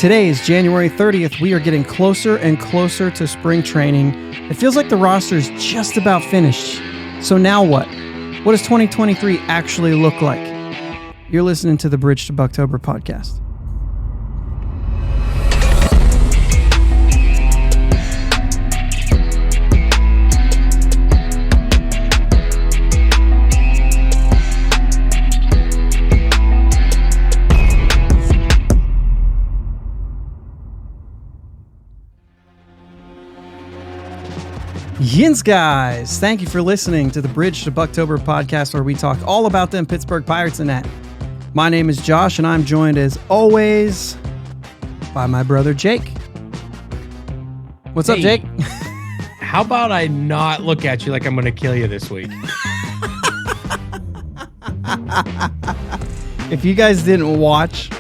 Today is January 30th. We are getting closer and closer to spring training. It feels like the roster is just about finished. So now what? What does 2023 actually look like? You're listening to the Bridge to Buctober podcast. Yins, guys. Thank you for listening to the Bridge to Buctober podcast, where we talk all about them Pittsburgh Pirates and that. My name is Josh, and I'm joined as always by my brother Jake. What's up, Jake? How about I not look at you like I'm going to kill you this week? If you guys didn't watch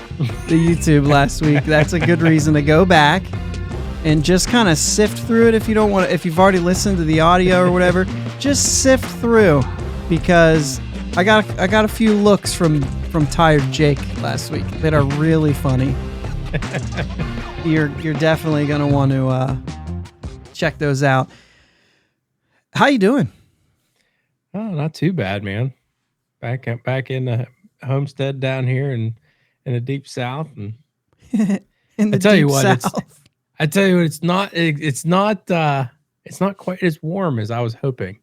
the YouTube last week, that's a good reason to go back and just kind of sift through it. If you don't want to, if you've already listened to the audio or whatever, just sift through, because I got a few looks from Tired Jake last week that are really funny. You're definitely gonna want to check those out. How you doing? Oh, not too bad, man. Back in the homestead down here in the deep south, and In the I tell deep you what, south. it's not quite as warm as I was hoping.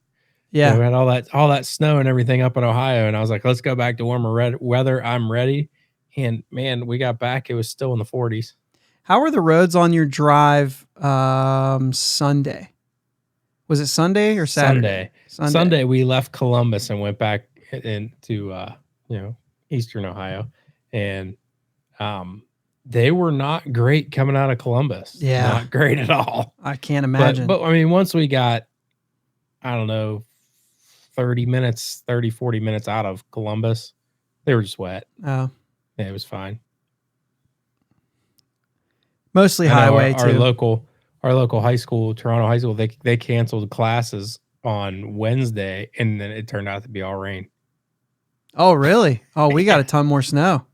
Yeah. We had all that snow and everything up in Ohio, and I was like, let's go back to warmer weather. I'm ready. And man, we got back. It was still in the 40s. How were the roads on your drive Sunday? Was it Sunday or Saturday? Sunday we left Columbus and went back into Eastern Ohio, and they were not great coming out of Columbus. Yeah. Not great at all. I can't imagine. But I mean, once we got, I don't know, 40 minutes out of Columbus, they were just wet. Oh. Yeah, it was fine. Mostly highway our too. Our local high school, Toronto High School, they canceled classes on Wednesday, and then it turned out to be all rain. Oh, really? Oh, we got a ton more snow.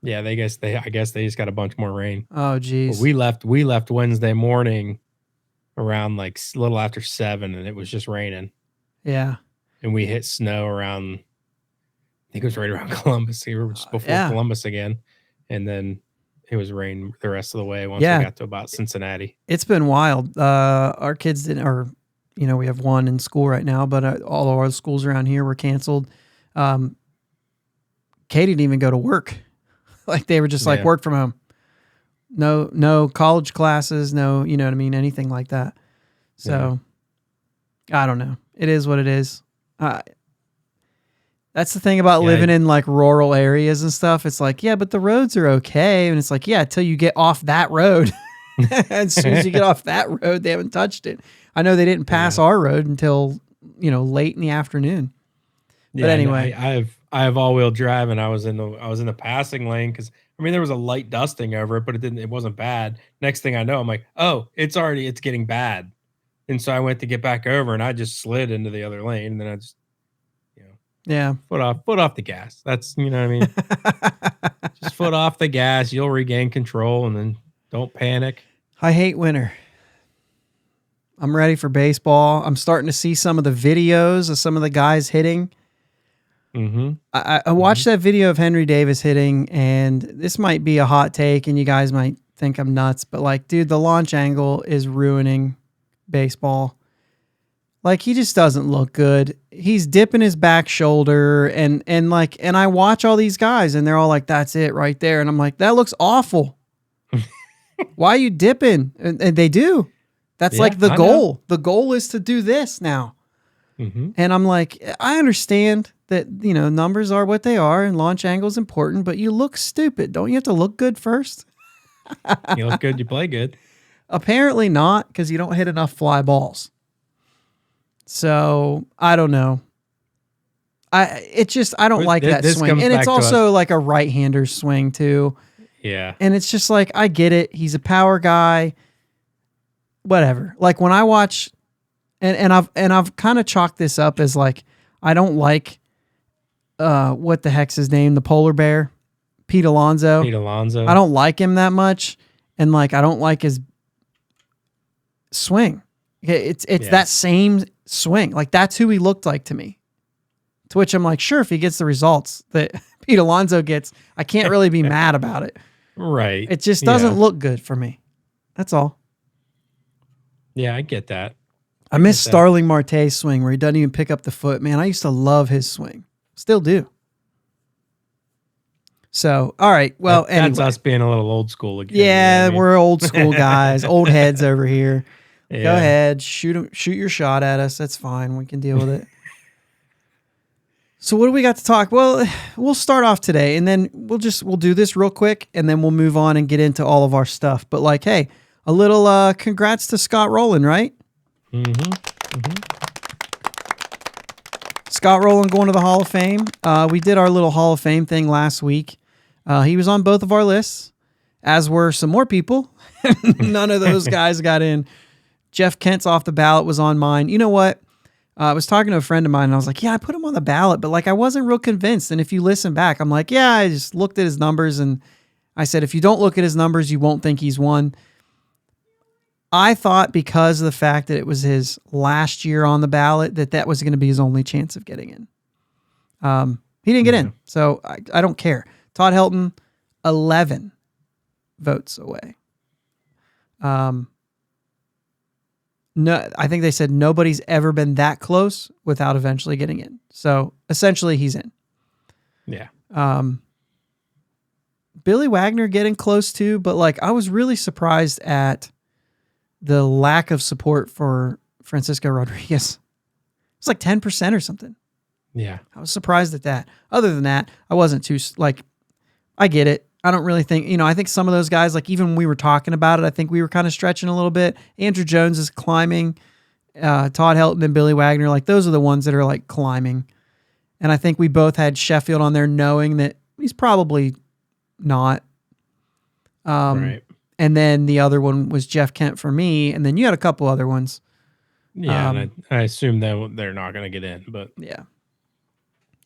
Yeah, I guess they just got a bunch more rain. Oh, geez. Well, we left Wednesday morning around like a little after 7, and it was just raining. Yeah. And we hit snow around, I think it was right around Columbus. We were just before Columbus again, and then it was rain the rest of the way once we got to about Cincinnati. It's been wild. Our kids didn't, or we have one in school right now, but all of our schools around here were canceled. Katie didn't even go to work. Like they were just like work from home. No college classes, no, you know what I mean? Anything like that. So I don't know. It is what it is. That's the thing about living in like rural areas and stuff. It's like, yeah, but the roads are okay. And it's like, yeah, until you get off that road. As soon as you get off that road, they haven't touched it. I know they didn't pass our road until, late in the afternoon. But anyway, I have all-wheel drive, and I was in the passing lane because there was a light dusting over it, but it wasn't bad. Next thing I know, I'm like, oh, it's getting bad, and so I went to get back over, and I just slid into the other lane, and then I just foot off the gas. That's what I mean. Just foot off the gas, you'll regain control, and then don't panic. I hate winter. I'm ready for baseball. I'm starting to see some of the videos of some of the guys hitting. Mm-hmm. I watched that video of Henry Davis hitting, and this might be a hot take, and you guys might think I'm nuts, but like, dude, the launch angle is ruining baseball. Like, he just doesn't look good. He's dipping his back shoulder, and I watch all these guys, and they're all like, "That's it right there," and I'm like, "That looks awful." Why are you dipping? And they do. That's like the goal. The goal is to do this now. Mm-hmm. And I'm like, I understand that, numbers are what they are and launch angle is important, but you look stupid. Don't you have to look good first? You look good, you play good. Apparently not, because you don't hit enough fly balls. So I don't know. I don't like that swing. And it's also like a right-hander swing too. Yeah. And it's just like, I get it. He's a power guy. Whatever. Like when I watch, and I've kind of chalked this up as like, I don't like what the heck's his name? The polar bear, Pete Alonso. I don't like him that much. And like, I don't like his swing. It's that same swing. Like, that's who he looked like to me. To which I'm like, sure, if he gets the results that Pete Alonso gets, I can't really be mad about it. Right. It just doesn't look good for me. That's all. Yeah, I get that. I miss Starling Marte's swing where he doesn't even pick up the foot. Man, I used to love his swing. Still do. So, all right. Well, anyway. That's us being a little old school again. Yeah, we're old school guys, old heads over here. Yeah. Go ahead, shoot your shot at us. That's fine. We can deal with it. So what do we got to talk? Well, we'll start off today, and then we'll do this real quick, and then we'll move on and get into all of our stuff. But like, hey, a little congrats to Scott Rowland, right? Scott Rowland going to the Hall of Fame. We did our little Hall of Fame thing last week. He was on both of our lists, as were some more people. None of those guys got in. Jeff Kent's off the ballot was on mine. You know what? I was talking to a friend of mine, and I was like, yeah, I put him on the ballot, but like I wasn't real convinced. And if you listen back, I'm like, yeah, I just looked at his numbers, and I said, if you don't look at his numbers, you won't think he's won. I thought because of the fact that it was his last year on the ballot, that was going to be his only chance of getting in. He didn't get in, so I don't care. Todd Helton, 11 votes away. No, I think they said nobody's ever been that close without eventually getting in. So essentially, he's in. Yeah. Billy Wagner getting close too, but like I was really surprised at the lack of support for Francisco Rodriguez. It's like 10% or something. Yeah. I was surprised at that. Other than that, I wasn't too like. I get it. I don't really think, I think some of those guys, like even when we were talking about it, I think we were kind of stretching a little bit. Andrew Jones is climbing, Todd Helton and Billy Wagner, like those are the ones that are like climbing. And I think we both had Sheffield on there knowing that he's probably not. Right. And then the other one was Jeff Kent for me. And then you had a couple other ones. Yeah. And I assume that they're not going to get in, but yeah.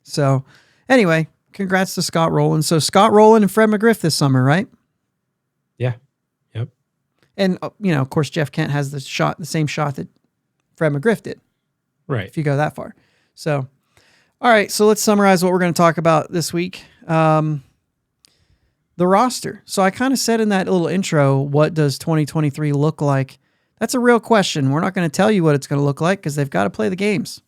So anyway, congrats to Scott Rowland. So Scott Rowland and Fred McGriff this summer, right? Yeah. Yep. And of course, Jeff Kent has the same shot that Fred McGriff did. Right. If you go that far. So, all right. So let's summarize what we're going to talk about this week. The roster. So I kind of said in that little intro, what does 2023 look like? That's a real question. We're not going to tell you what it's going to look like because they've got to play the games.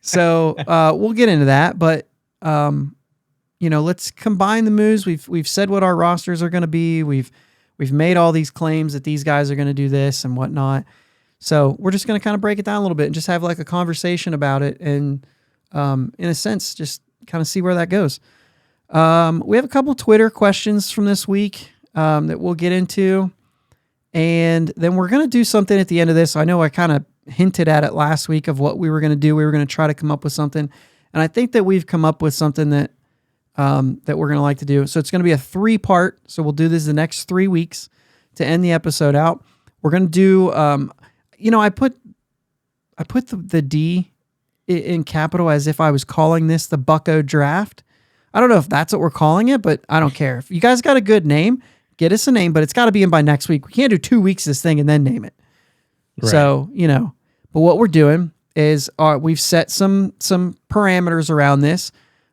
So we'll get into that, but let's combine the moves. We've said what our rosters are going to be. We've made all these claims that these guys are going to do this and whatnot. So we're just going to kind of break it down a little bit and just have like a conversation about it, and in a sense, just kind of see where that goes. We have a couple Twitter questions from this week that we'll get into, and then we're going to do something at the end of this. I know I kind of hinted at it last week of what we were going to do. We were going to try to come up with something, and I think that we've come up with something that that we're going to like to do. So it's going to be a 3-part. So we'll do this the next 3 weeks to end the episode out. We're going to do, I put the D in capital as if I was calling this the Bucko draft. I don't know if that's what we're calling it, but I don't care. If you guys got a good name, get us a name, but it's got to be in by next week. We can't do 2 weeks of this thing and then name it. Right. So, but what we're doing is we've set some parameters around this,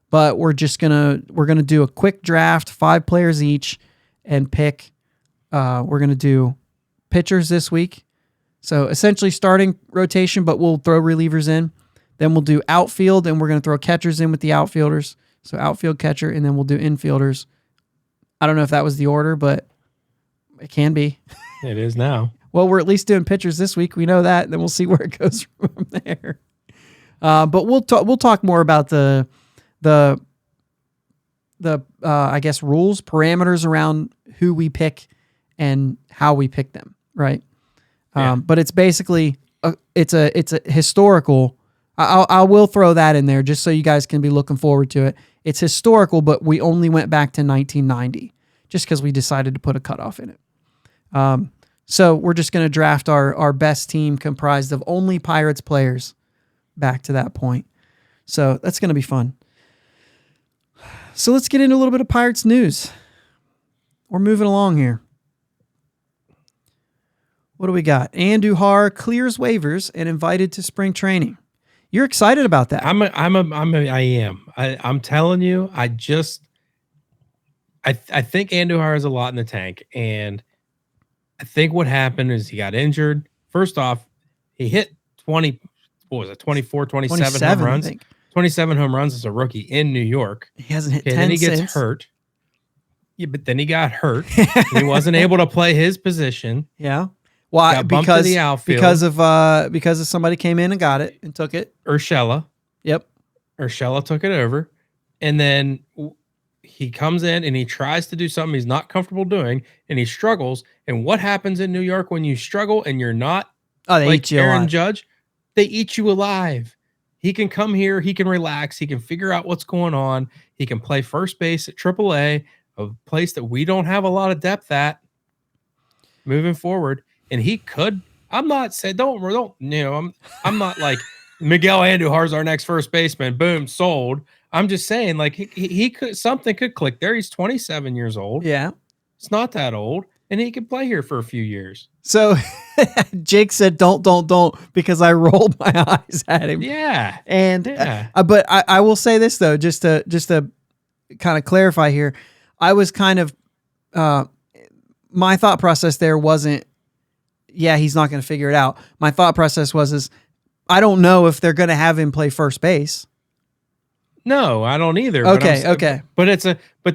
but we're going to do a quick draft, 5 players each, and pick. We're going to do pitchers this week. So essentially starting rotation, but we'll throw relievers in. Then we'll do outfield, and we're going to throw catchers in with the outfielders. So outfield, catcher, and then we'll do infielders. I don't know if that was the order, but it can be. It is now. Well, we're at least doing pitchers this week. We know that, and then we'll see where it goes from there. But we'll talk more about the I guess rules, parameters around who we pick and how we pick them, right? Yeah. But it's basically it's a historical. I will throw that in there just so you guys can be looking forward to it. It's historical, but we only went back to 1990 just because we decided to put a cutoff in it. So we're just going to draft our best team comprised of only Pirates players back to that point. So that's going to be fun. So let's get into a little bit of Pirates news. we're moving along here. What do we got? Andujar clears waivers and invited to spring training. You're excited about that? I am. I'm telling you. I think Andujar has a lot in the tank, and I think what happened is he got injured. First off, he hit 20. What was it? 24, 27 home runs. 27 home runs as a rookie in New York. He hasn't hit 10 then he gets since. hurt. Yeah, but then he got hurt. He wasn't able to play his position. Yeah. Why? Got bumped to the outfield. Because of somebody came in and got it and took it. Urshela. Yep. Urshela took it over. And then he comes in and he tries to do something he's not comfortable doing, and he struggles. And what happens in New York when you struggle and you're not they like eat you Aaron alive. Judge? They eat you alive. He can come here. He can relax. He can figure out what's going on. He can play first base at AAA, a place that we don't have a lot of depth at moving forward. And he could. I'm not saying don't. I'm not like Miguel Andujar's our next first baseman. Boom, sold. I'm just saying, like he could, something could click there. He's 27 years old. Yeah, it's not that old, and he could play here for a few years. So Jake said, don't, because I rolled my eyes at him. Yeah, and but I will say this though, just to kind of clarify here, I was kind of my thought process there wasn't, yeah, he's not going to figure it out. My thought process was I don't know if they're going to have him play first base. No, I don't either. Okay. But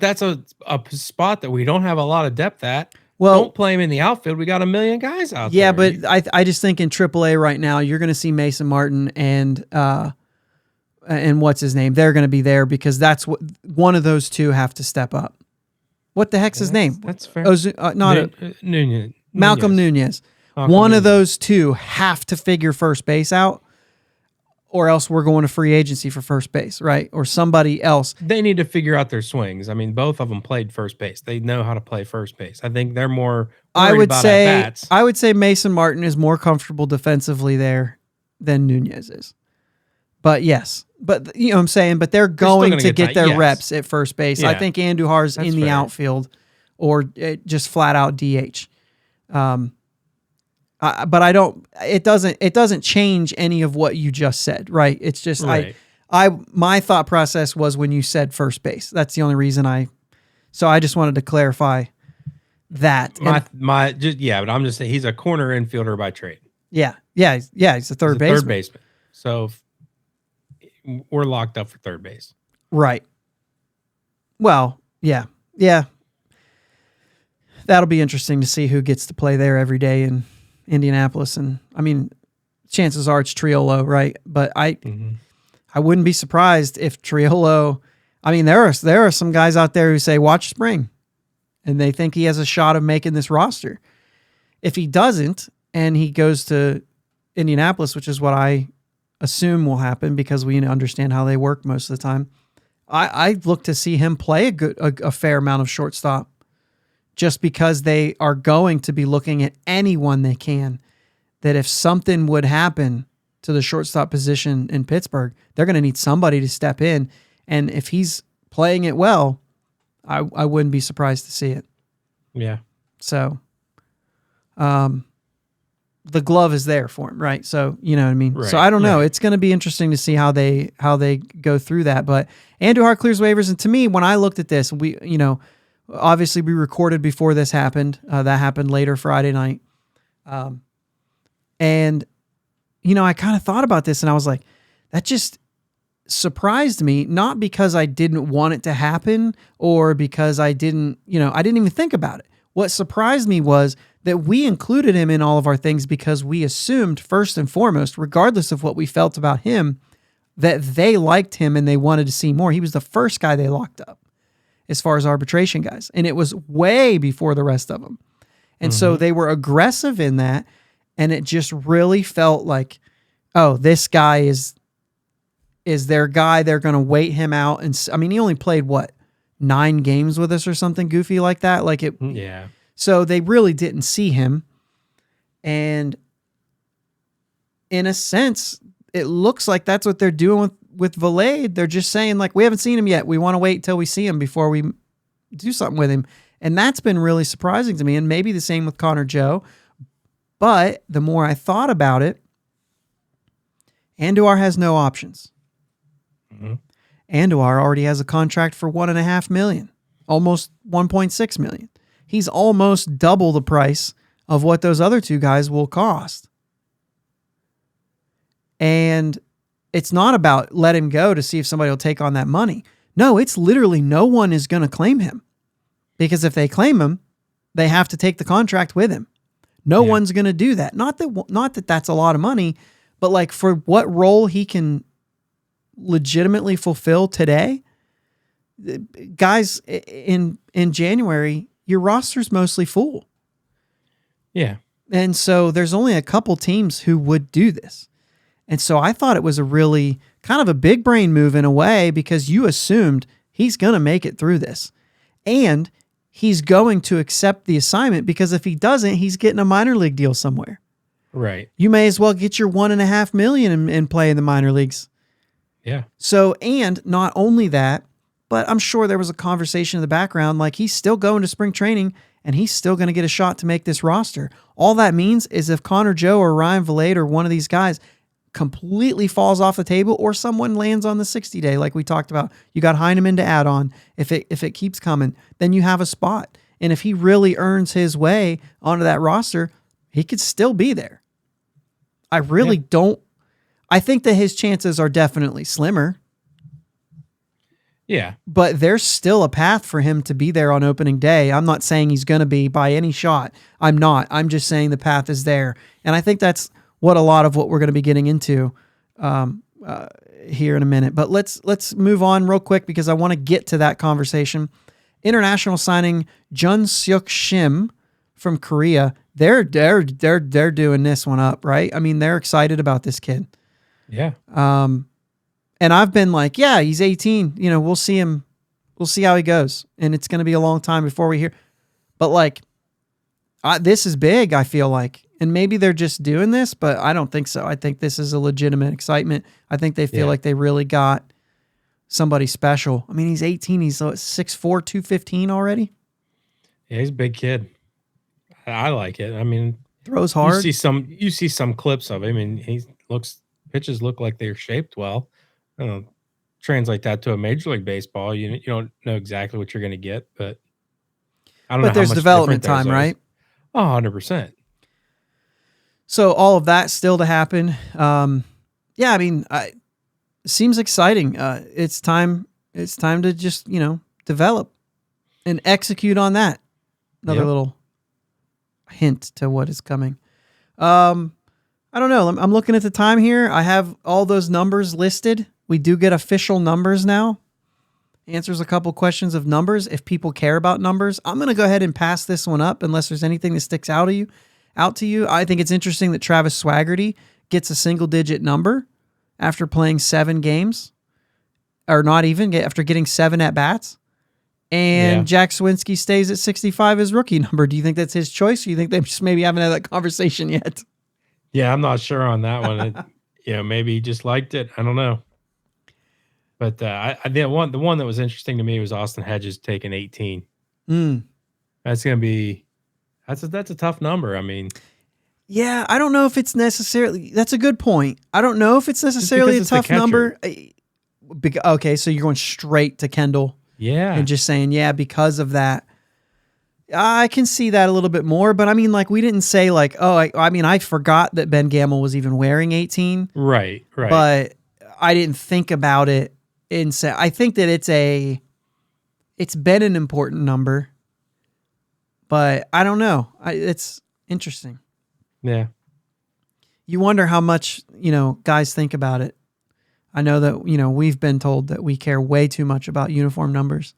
that's a spot that we don't have a lot of depth at. Well, don't play him in the outfield. We got a million guys out there. Yeah, but I just think in AAA right now, you're going to see Mason Martin and what's his name? They're going to be there because that's what one of those two have to step up. What the heck's his name? That's fair. Nunez. Malcolm Nunez. One of those two have to figure first base out, or else we're going to free agency for first base, right? Or somebody else. They need to figure out their swings. I mean, both of them played first base. They know how to play first base. I think they're more worried about at-bats. I would say Mason Martin is more comfortable defensively there than Nunez is. But yes. But you know what I'm saying? But they're going to get their reps at first base. Yeah. I think Andujar's in the outfield or just flat out DH. But I don't. It doesn't change any of what you just said, right? It's just right. My thought process was when you said first base. That's the only reason So I just wanted to clarify that. But I'm just saying he's a corner infielder by trade. Yeah. He's a third baseman. Third baseman. So we're locked up for third base. Right. Well, yeah. That'll be interesting to see who gets to play there every day in Indianapolis. And I mean, chances are it's Triolo, right? But I wouldn't be surprised if Triolo, I mean, there are some guys out there who say, watch spring, and they think he has a shot of making this roster. If he doesn't, and he goes to Indianapolis, which is what I assume will happen because we understand how they work most of the time, I look to see him play a fair amount of shortstop, just because they are going to be looking at anyone they can, that if something would happen to the shortstop position in Pittsburgh, they're going to need somebody to step in. And if he's playing it well, I wouldn't be surprised to see it. Yeah. So the glove is there for him, right? So, you know what I mean? Right, so I don't know. It's going to be interesting to see how they go through that. But Andujar clears waivers. And to me, when I looked at this, obviously we recorded before this happened. That happened later Friday night. And, I kind of thought about this and I was like, that just surprised me, not because I didn't want it to happen or because I didn't even think about it. What surprised me was that we included him in all of our things because we assumed first and foremost, regardless of what we felt about him, that they liked him and they wanted to see more. He was the first guy they locked up as far as arbitration guys. And it was way before the rest of them. And so they were aggressive in that. And it just really felt like, oh, this guy is their guy. They're going to wait him out. And I mean, he only played 9 games with us or something goofy like that. Yeah. So they really didn't see him. And in a sense, it looks like that's what they're doing with Valade. They're just saying, we haven't seen him yet. We want to wait till we see him before we do something with him. And that's been really surprising to me. And maybe the same with Connor Joe. But the more I thought about it, Andujar has no options. Mm-hmm. Andujar already has a contract for $1.5 million, almost $1.6 million. He's almost double the price of what those other two guys will cost. And it's not about let him go to see if somebody will take on that money. No, it's literally no one is going to claim him. Because if they claim him, they have to take the contract with him. No one's going to do that. Not that that's a lot of money, but like for what role he can legitimately fulfill today, guys, in January, your roster's mostly full. Yeah. And so there's only a couple teams who would do this. And so I thought it was a really kind of a big brain move in a way, because you assumed he's going to make it through this. And he's going to accept the assignment, because if he doesn't, he's getting a minor league deal somewhere. Right. You may as well get your $1.5 million and play in the minor leagues. Yeah. So, and not only that, but I'm sure there was a conversation in the background, like he's still going to spring training and he's still going to get a shot to make this roster. All that means is if Connor Joe or Ryan Valade or one of these guys completely falls off the table, or someone lands on the 60-day, like we talked about, you got Heineman to add on. If it keeps coming, then you have a spot. And if he really earns his way onto that roster, he could still be there. I really don't. I think that his chances are definitely slimmer. Yeah. But there's still a path for him to be there on opening day. I'm not saying he's going to be by any shot. I'm not. I'm just saying the path is there. And I think that's what a lot of what we're going to be getting into here in a minute. But let's move on real quick, because I want to get to that conversation. International signing Jun Seok Shim from Korea. They're doing this one up, right? I mean, they're excited about this kid. Yeah. And I've been like, yeah, he's 18. You know, we'll see him. We'll see how he goes. And it's going to be a long time before we hear. But like, this is big, I feel like. And maybe they're just doing this, but I don't think so. I think this is a legitimate excitement. I think they feel like they really got somebody special. I mean, he's 18. He's 6'4", 215 already. Yeah, he's a big kid. I like it. I mean, throws hard. You see some clips of him, and pitches look like they're shaped well. I don't know, translate that to a Major League Baseball. You don't know exactly what you're going to get, but I don't know. But there's development time, right? 100%. So all of that still to happen. Yeah, I mean, seems exciting. It's time to just, develop and execute on that. Another little hint to what is coming. I don't know. I'm looking at the time here. I have all those numbers listed. We do get official numbers now. Answers a couple questions of numbers if people care about numbers. I'm going to go ahead and pass this one up unless there's anything that sticks out to you. I think it's interesting that Travis Swaggerty gets a single-digit number after playing 7 games, or not even, after getting 7 at-bats. And Jack Swinsky stays at 65 as rookie number. Do you think that's his choice, or do you think they just maybe haven't had that conversation yet? Yeah, I'm not sure on that one. Maybe he just liked it. I don't know. But the one that was interesting to me was Austin Hedges taking 18. That's going to be that's a tough number. I mean, yeah, I don't know if it's necessarily. That's a good point. I don't know if it's necessarily a tough number. Okay, so you're going straight to Kendall. Yeah. And just saying, because of that. I can see that a little bit more, but I mean, like, we didn't say like, I forgot that Ben Gamel was even wearing 18. Right. But I didn't think about it I think that it's been an important number, but I don't know. It's interesting. Yeah. You wonder how much, guys think about it. I know that, we've been told that we care way too much about uniform numbers.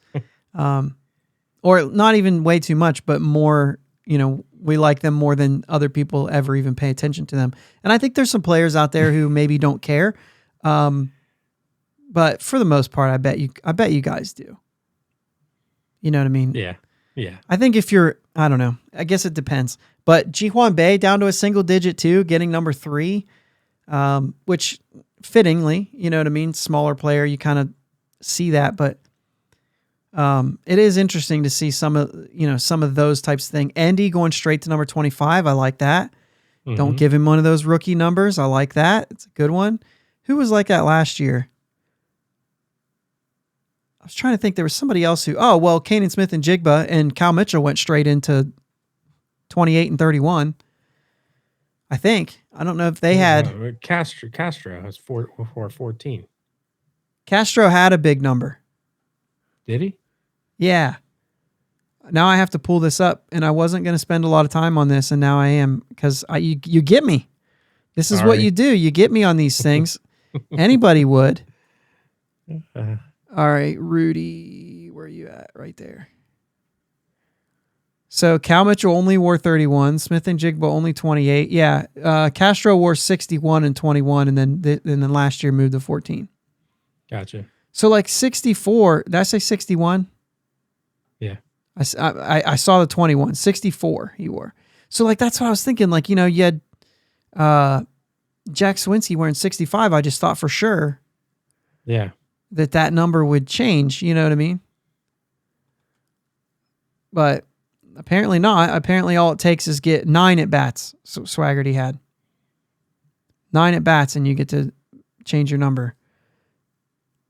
Or not even way too much, but more, we like them more than other people ever even pay attention to them. And I think there's some players out there who maybe don't care. But for the most part, I bet you guys do. You know what I mean? Yeah. Yeah. I think if I don't know, I guess it depends. But Ji-Hwan Bae down to a single digit too, getting number 3, which fittingly, you know what I mean? Smaller player, you kind of see that, but It is interesting to see some of those types of things. Andy going straight to number 25. I like that. Don't give him one of those rookie numbers. I like that. It's a good one. Who was like that last year? I was trying to think. There was somebody else Kanan Smith and Jigba and Cal Mitchell went straight into 28 and 31. I think. I don't know if they had. Castro has 14. Castro had a big number. Did he? Yeah. Now I have to pull this up, and I wasn't going to spend a lot of time on this, and now I am, because you get me. This is what you do. You get me on these things. Anybody would. All right, Rudy, where are you at? Right there. So Cal Mitchell only wore 31. Smith and Jigba only 28. Yeah, Castro wore 61 and 21, and then last year moved to 14. Gotcha. So like 64. Did I say 61? Yeah. I saw the 21. 64 he wore. So like that's what I was thinking. Like, you had Jack Swinsky wearing 65. I just thought for sure. Yeah. That number would change. You know what I mean? But apparently not. Apparently all it takes is get 9 at bats. So Swaggerty had 9 at bats, and you get to change your number.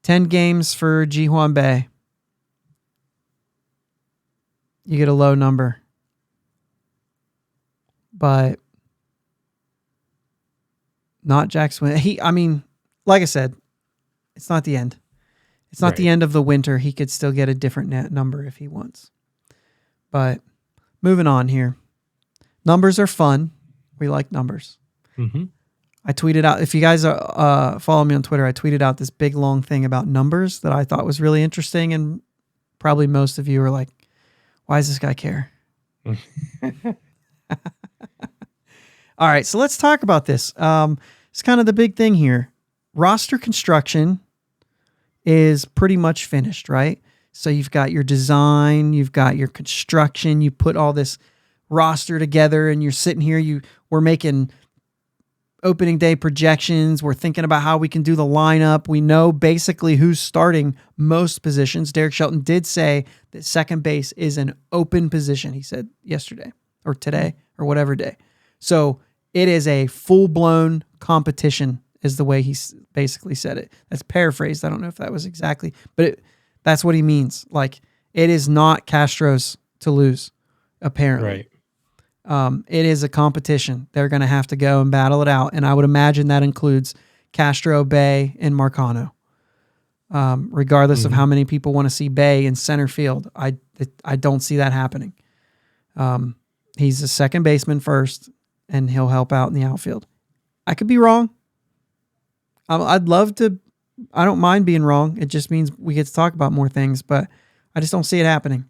10 games for Ji-Hwan Bae. You get a low number. But not Jack Swin. Like I said, it's not the end. It's not the end of the winter. He could still get a different net number if he wants. But moving on here. Numbers are fun. We like numbers. Mm-hmm. I tweeted out, if you guys follow me on Twitter, I tweeted out this big long thing about numbers that I thought was really interesting, and probably most of you are like, why does this guy care? All right, so let's talk about this. It's kind of the big thing here. Roster construction is pretty much finished, right? So you've got your design, you've got your construction, you put all this roster together, and you're sitting here, we're making opening day projections. We're thinking about how we can do the lineup. We know basically who's starting most positions. Derek Shelton did say that second base is an open position, he said yesterday or today or whatever day. So it is a full-blown competition is the way he basically said it. That's paraphrased. I don't know if that was exactly, but that's what he means. Like, it is not Castro's to lose, apparently. Right. It is a competition. They're going to have to go and battle it out. And I would imagine that includes Castro, Bae, and Marcano. Regardless of how many people want to see Bae in center field, I don't see that happening. He's a second baseman first, and he'll help out in the outfield. I could be wrong. I'd love to. I don't mind being wrong. It just means we get to talk about more things, but I just don't see it happening.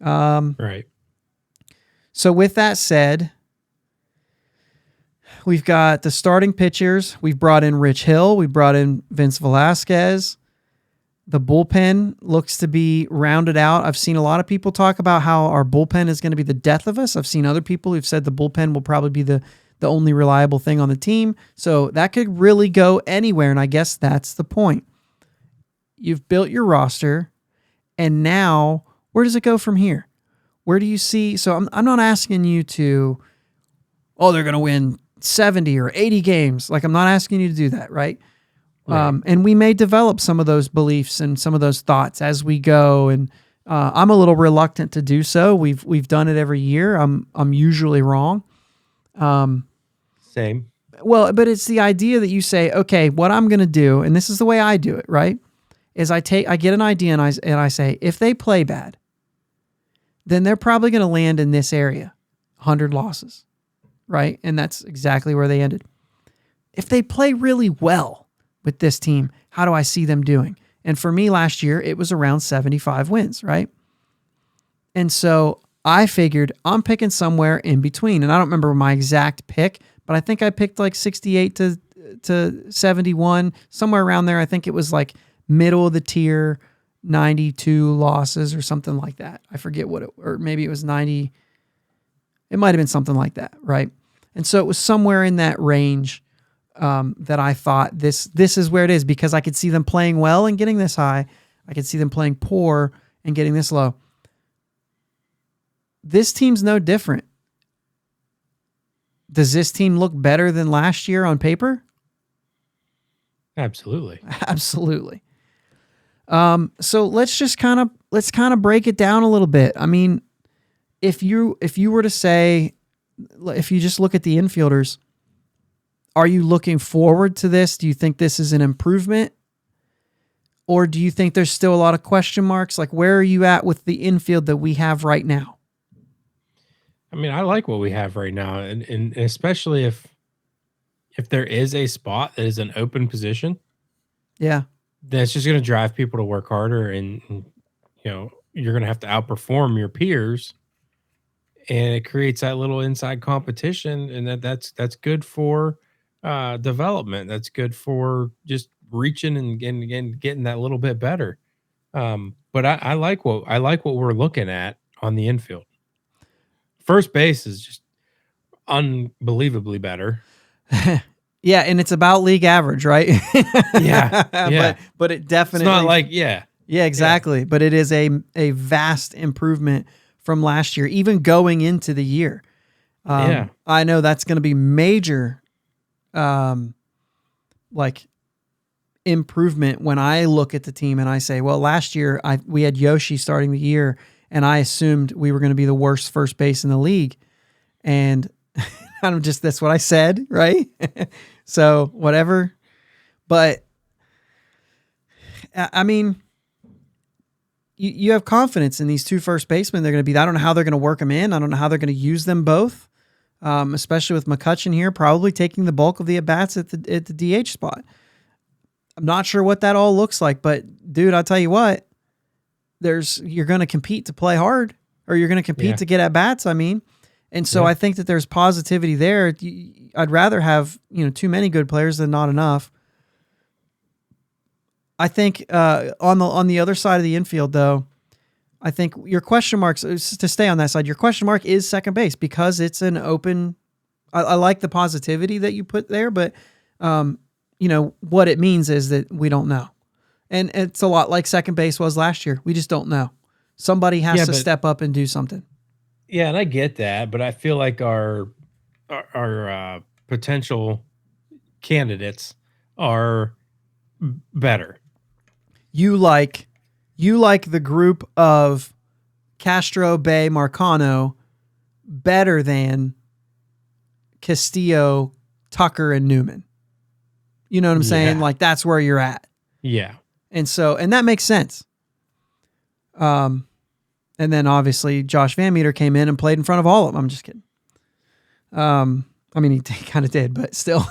Right. So with that said, we've got the starting pitchers. We've brought in Rich Hill. We brought in Vince Velasquez. The bullpen looks to be rounded out. I've seen a lot of people talk about how our bullpen is going to be the death of us. I've seen other people who've said the bullpen will probably be the only reliable thing on the team. So that could really go anywhere, and I guess that's the point. You've built your roster, and now where does it go from here? Where do you see? So I'm not asking you to, they're going to win 70 or 80 games. Like, I'm not asking you to do that, right? And we may develop some of those beliefs and some of those thoughts as we go. And I'm a little reluctant to do so. We've done it every year. I'm usually wrong. Same. Well, but it's the idea that you say, okay, what I'm going to do, and this is the way I do it, right? Is I get an idea and I say, if they play bad, then they're probably going to land in this area, 100 losses, right? And that's exactly where they ended. If they play really well with this team, how do I see them doing? And for me last year, it was around 75 wins, right? And so I figured I'm picking somewhere in between. And I don't remember my exact pick, but I think I picked like 68 to 71, somewhere around there. I think it was like middle of the tier, 92 losses or something like that. I forget or maybe it was 90. It might've been something like that. Right. And so it was somewhere in that range, that I thought this is where it is, because I could see them playing well and getting this high. I could see them playing poor and getting this low. This team's no different. Does this team look better than last year on paper? Absolutely. Absolutely. So let's kind of break it down a little bit. I mean, if you were to say, if you just look at the infielders, are you looking forward to this? Do you think this is an improvement? Or do you think there's still a lot of question marks? Like, where are you at with the infield that we have right now? I mean, I like what we have right now, and especially if there is a spot that is an open position, Yeah. that's just going to drive people to work harder, and you're going to have to outperform your peers, and it creates that little inside competition, and that's good for development. That's good for just reaching and getting that little bit better. But I like what we're looking at on the infield. First base is just unbelievably better. Yeah, and it's about league average, right? Yeah. But it definitely, It's not like yeah, exactly. But it is a vast improvement from last year, even going into the year. I know that's going to be major, like improvement when I look at the team and I say, well, last year we had Yoshi starting the year, and I assumed we were going to be the worst first base in the league, and that's what I said, right? So whatever. But I mean, you have confidence in these two first basemen. They're going to be, I don't know how they're going to work them in. I don't know how they're going to use them both. Especially with McCutchen here, probably taking the bulk of the at-bats at the DH spot. I'm not sure what that all looks like, but dude, I'll tell you what, you're going to compete to play hard, or you're going to compete to get at-bats. I mean, and so I think that there's positivity there. I'd rather have, too many good players than not enough. I think on the other side of the infield, though, I think your question marks, to stay on that side, your question mark is second base, because it's an open. I like the positivity that you put there, but what it means is that we don't know, and it's a lot like second base was last year. We just don't know. Somebody has to step up and do something. Yeah, and I get that, but I feel like our potential candidates are better. You like the group of Castro, Bay, Marcano better than Castillo, Tucker, and Newman. You know what I'm saying? Like, that's where you're at. Yeah. And that makes sense. And then obviously Josh Van Meter came in and played in front of all of them. I'm just kidding. I mean, he kind of did, but still.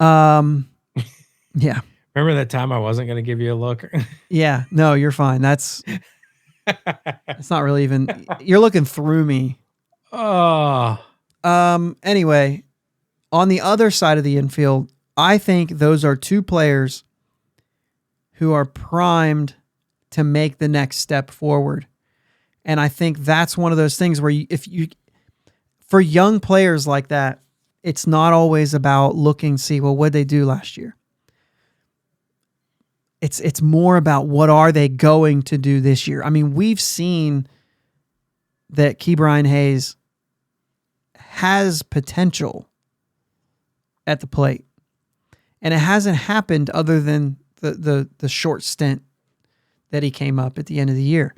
Yeah. Remember that time I wasn't going to give you a look? Yeah. No, you're fine. That's not really even, you're looking through me. Oh. Anyway, on the other side of the infield, I think those are two players who are primed to make the next step forward. And I think that's one of those things where for young players like that, it's not always about see, well, what'd they do last year? It's more about what are they going to do this year. I mean, we've seen that Ke'Bryan Hayes has potential at the plate, and it hasn't happened other than the short stint that he came up at the end of the year.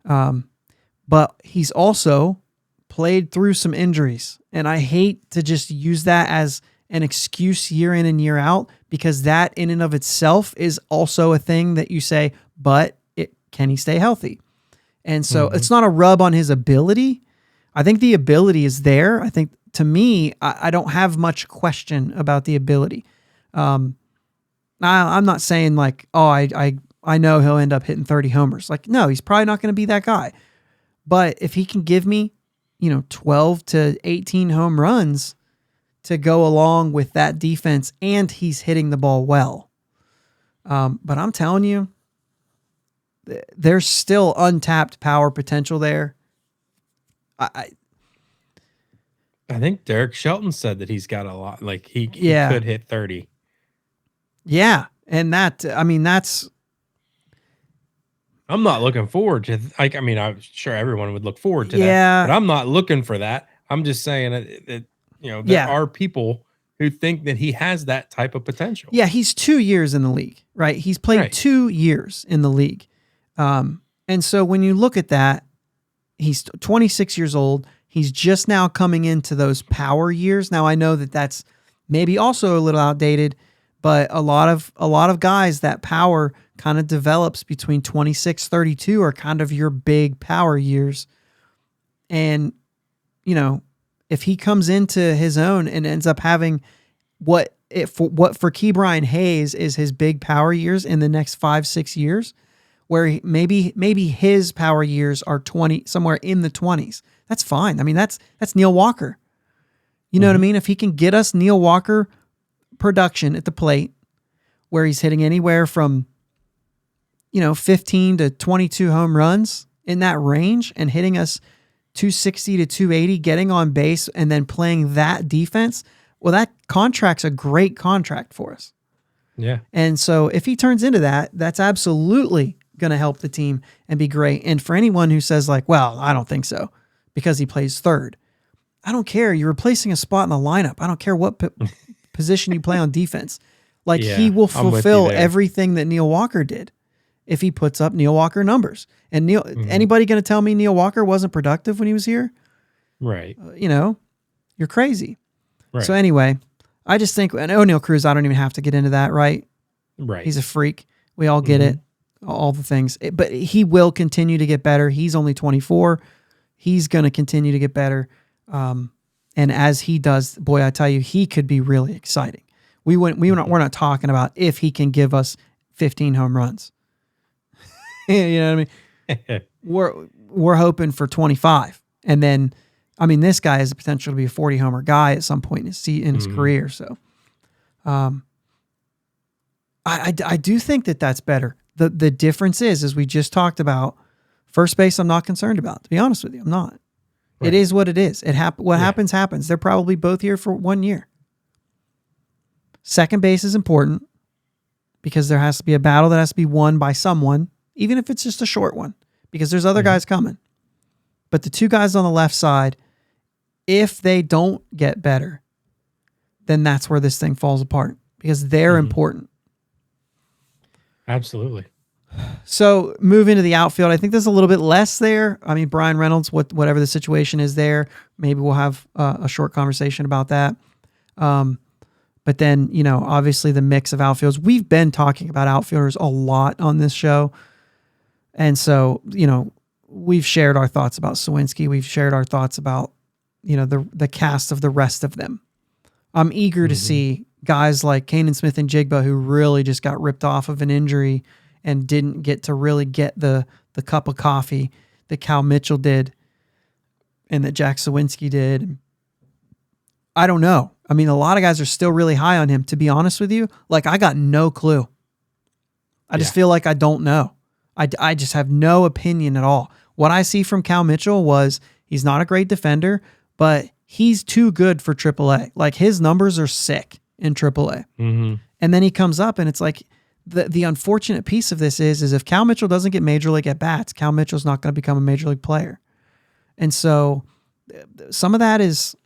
But he's also played through some injuries, and I hate to just use that as an excuse year in and year out, because that in and of itself is also a thing that you say, but can he stay healthy? And so it's not a rub on his ability. I think the ability is there. I think, to me, I don't have much question about the ability. I'm not saying like, oh, I know he'll end up hitting 30 homers. Like, no, he's probably not going to be that guy. But if he can give me, 12 to 18 home runs to go along with that defense, and he's hitting the ball well. But I'm telling you, there's still untapped power potential there. I think Derek Shelton said that he's got a lot. Like he could hit 30. Yeah. And that's I'm not looking forward to like I mean, I'm sure everyone would look forward to that, but Yeah, I'm not looking for that. I'm just saying that there yeah, are people who think that he has that type of potential. yeah. He's 2 years in the league, right? He's played Right. 2 years in the league, and so when you look at that, he's 26 years old. He's just now coming into those power years. Now I know that that's maybe also a little outdated, but a lot of guys, that power kind of develops between 26, 32 are kind of your big power years. And you know, if he comes into his own and ends up having what for Key Brian Hayes is his big power years in the next 5-6 years, where maybe his power years are 20, somewhere in the 20s. That's fine. I mean, that's Neil Walker. You know what I mean? If he can get us Neil Walker production at the plate, where he's hitting anywhere from 15 to 22 home runs in that range and hitting us 260 to 280, getting on base and then playing that defense, well, that contract's a great contract for us. Yeah. And so if he turns into that, that's absolutely going to help the team and be great. And for anyone who says like, well, I don't think so because he plays third, I don't care. You're replacing a spot in the lineup. I don't care what position you play on defense. Like he will fulfill everything that Neil Walker did if he puts up Neil Walker numbers. And anybody going to tell me Neil Walker wasn't productive when he was here? Right. You're crazy. Right. So anyway, I just think, and O'Neal Cruz, I don't even have to get into that, right? Right. He's a freak. We all get it, all the things. But he will continue to get better. He's only 24. He's going to continue to get better. And as he does, boy, I tell you, he could be really exciting. We're not talking about if he can give us 15 home runs. You know what I mean? We're hoping for 25. And then, I mean, this guy has the potential to be a 40 homer guy at some point in his career. So, I do think that that's better. The difference is, as we just talked about, first base I'm not concerned about. To be honest with you, I'm not. Right. It is what it is. What happens happens. They're probably both here for 1 year. Second base is important because there has to be a battle that has to be won by someone, even if it's just a short one, because there's other guys coming. But the two guys on the left side, if they don't get better, then that's where this thing falls apart because they're important. Absolutely. So move into the outfield. I think there's a little bit less there. I mean, Brian Reynolds, whatever the situation is there, maybe we'll have a short conversation about that. But then, obviously the mix of outfielders. We've been talking about outfielders a lot on this show. And so, we've shared our thoughts about Sawinski. We've shared our thoughts about, the cast of the rest of them. I'm eager to see guys like Kanan Smith and Jigba, who really just got ripped off of an injury and didn't get to really get the cup of coffee that Cal Mitchell did and that Jack Sawinski did. I don't know. I mean, a lot of guys are still really high on him. To be honest with you, like I got no clue. I just feel like I don't know. I just have no opinion at all. What I see from Cal Mitchell was he's not a great defender, but he's too good for AAA. Like his numbers are sick in AAA. And then he comes up and it's like the unfortunate piece of this is if Cal Mitchell doesn't get major league at bats, Cal Mitchell's not going to become a major league player. And so some of that is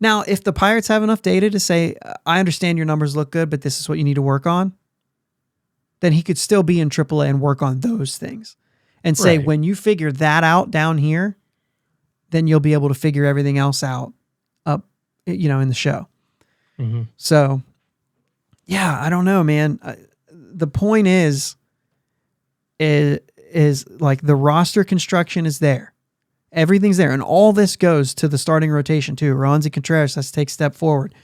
now if the Pirates have enough data to say, I understand your numbers look good, but this is what you need to work on, then he could still be in AAA and work on those things and say, when you figure that out down here, then you'll be able to figure everything else out up, in the show. So yeah, I don't know, man. The point is like the roster construction is there. Everything's there. And all this goes to the starting rotation too. Ronzi Contreras has to take a step forward.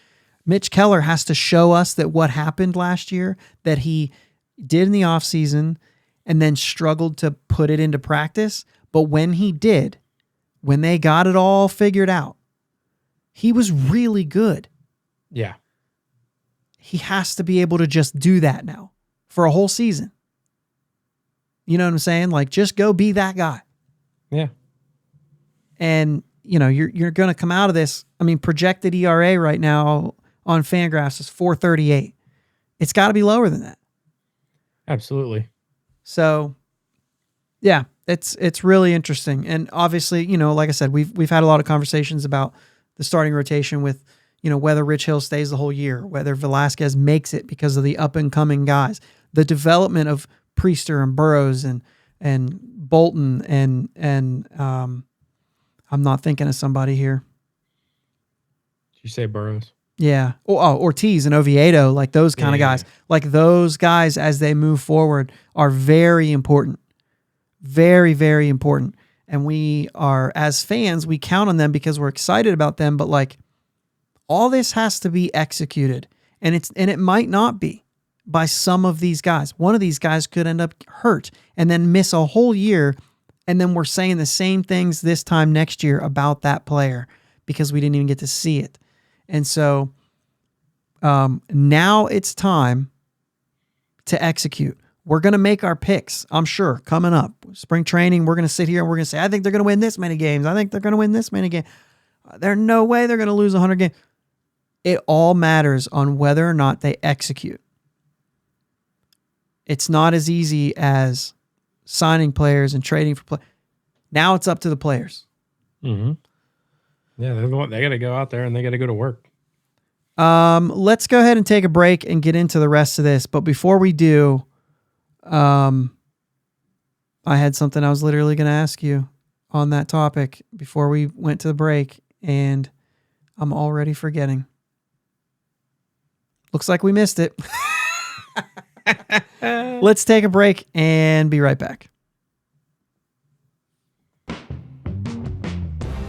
Mitch Keller has to show us that what happened last year that he did in the offseason and then struggled to put it into practice. But when he did, when they got it all figured out, he was really good. Yeah. He has to be able to just do that now for a whole season. You know what I'm saying? Like, just go be that guy. Yeah. And, you're going to come out of this. I mean, projected ERA right now on Fangraphs is 4.38. It's got to be lower than that. Absolutely. So, Yeah, it's really interesting, and obviously, like I said, we've had a lot of conversations about the starting rotation with, whether Rich Hill stays the whole year, whether Velasquez makes it because of the up and coming guys, the development of Priester and Burrows and Bolton and I'm not thinking of somebody here. Did you say Burrows? Yeah. Ortiz and Oviedo, like those kind of guys. Yeah. Like those guys, as they move forward, are very important. Very, very important. And we are, as fans, we count on them because we're excited about them. But like, all this has to be executed, and it might not be by some of these guys. One of these guys could end up hurt and then miss a whole year, and then we're saying the same things this time next year about that player because we didn't even get to see it. And so now it's time to execute. We're going to make our picks, I'm sure, coming up. Spring training, we're going to sit here and we're going to say, I think they're going to win this many games. I think they're going to win this many games. There's no way they're going to lose 100 games. It all matters on whether or not they execute. It's not as easy as signing players and trading for players. Now it's up to the players. Mm-hmm. Yeah, they got to go out there and they got to go to work. Let's go ahead and take a break and get into the rest of this. But before we do, I had something I was literally going to ask you on that topic before we went to the break, and I'm already forgetting. Looks like we missed it. Let's take a break and be right back.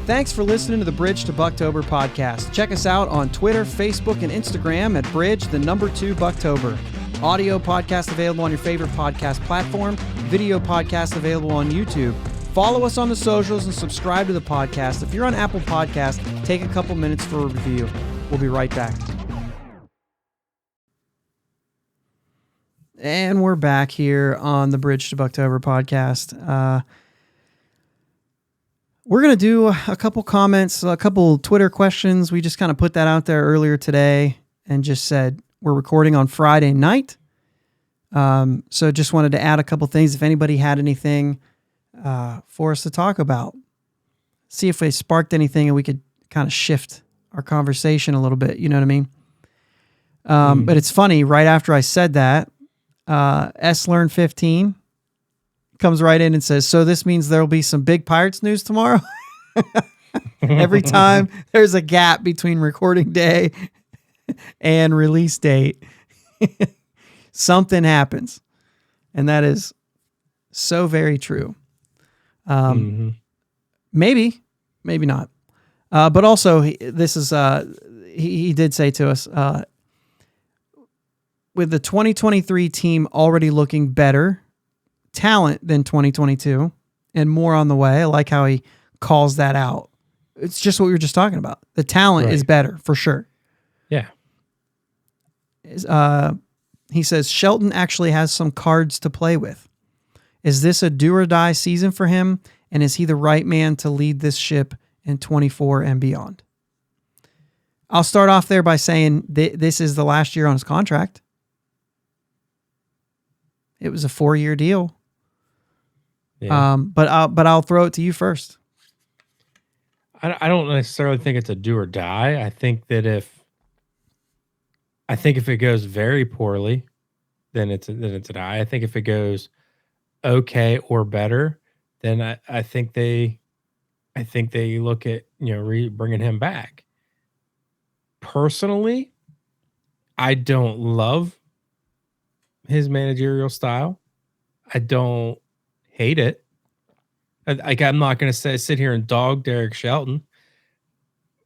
Thanks for listening to the Bridge to Buctober podcast. Check us out on Twitter, Facebook, and Instagram at Bridge2 Buctober. Audio podcast available on your favorite podcast platform. Video podcast available on YouTube. Follow us on the socials and subscribe to the podcast. If you're on Apple Podcasts, take a couple minutes for a review. We'll be right back. And we're back here on the Bridge to Buctober podcast. We're going to do a couple comments, a couple Twitter questions. We just kind of put that out there earlier today and just said we're recording on Friday night. So just wanted to add a couple things. If anybody had anything for us to talk about, see if they sparked anything and we could kind of shift our conversation a little bit. You know what I mean? But it's funny, right after I said that, SLearn15 comes right in and says, so this means there'll be some big Pirates news tomorrow. Every time there's a gap between recording day and release date, something happens. And that is so very true. Maybe not. But also this is, he did say to us, with the 2023 team already looking better talent than 2022 and more on the way. I like how he calls that out. It's just what we were just talking about. The talent is better for sure. Yeah. He says Shelton actually has some cards to play with. Is this a do or die season for him? And is he the right man to lead this ship in 24 and beyond? I'll start off there by saying this is the last year on his contract. It was a 4-year deal. Yeah. But I'll throw it to you first. I don't necessarily think it's a do or die. I think if it goes very poorly, then it's a die. I think if it goes okay or better, then I think they look at bringing him back. Personally, I don't love his managerial style. I don't hate it. I'm not going to sit here and dog Derek Shelton.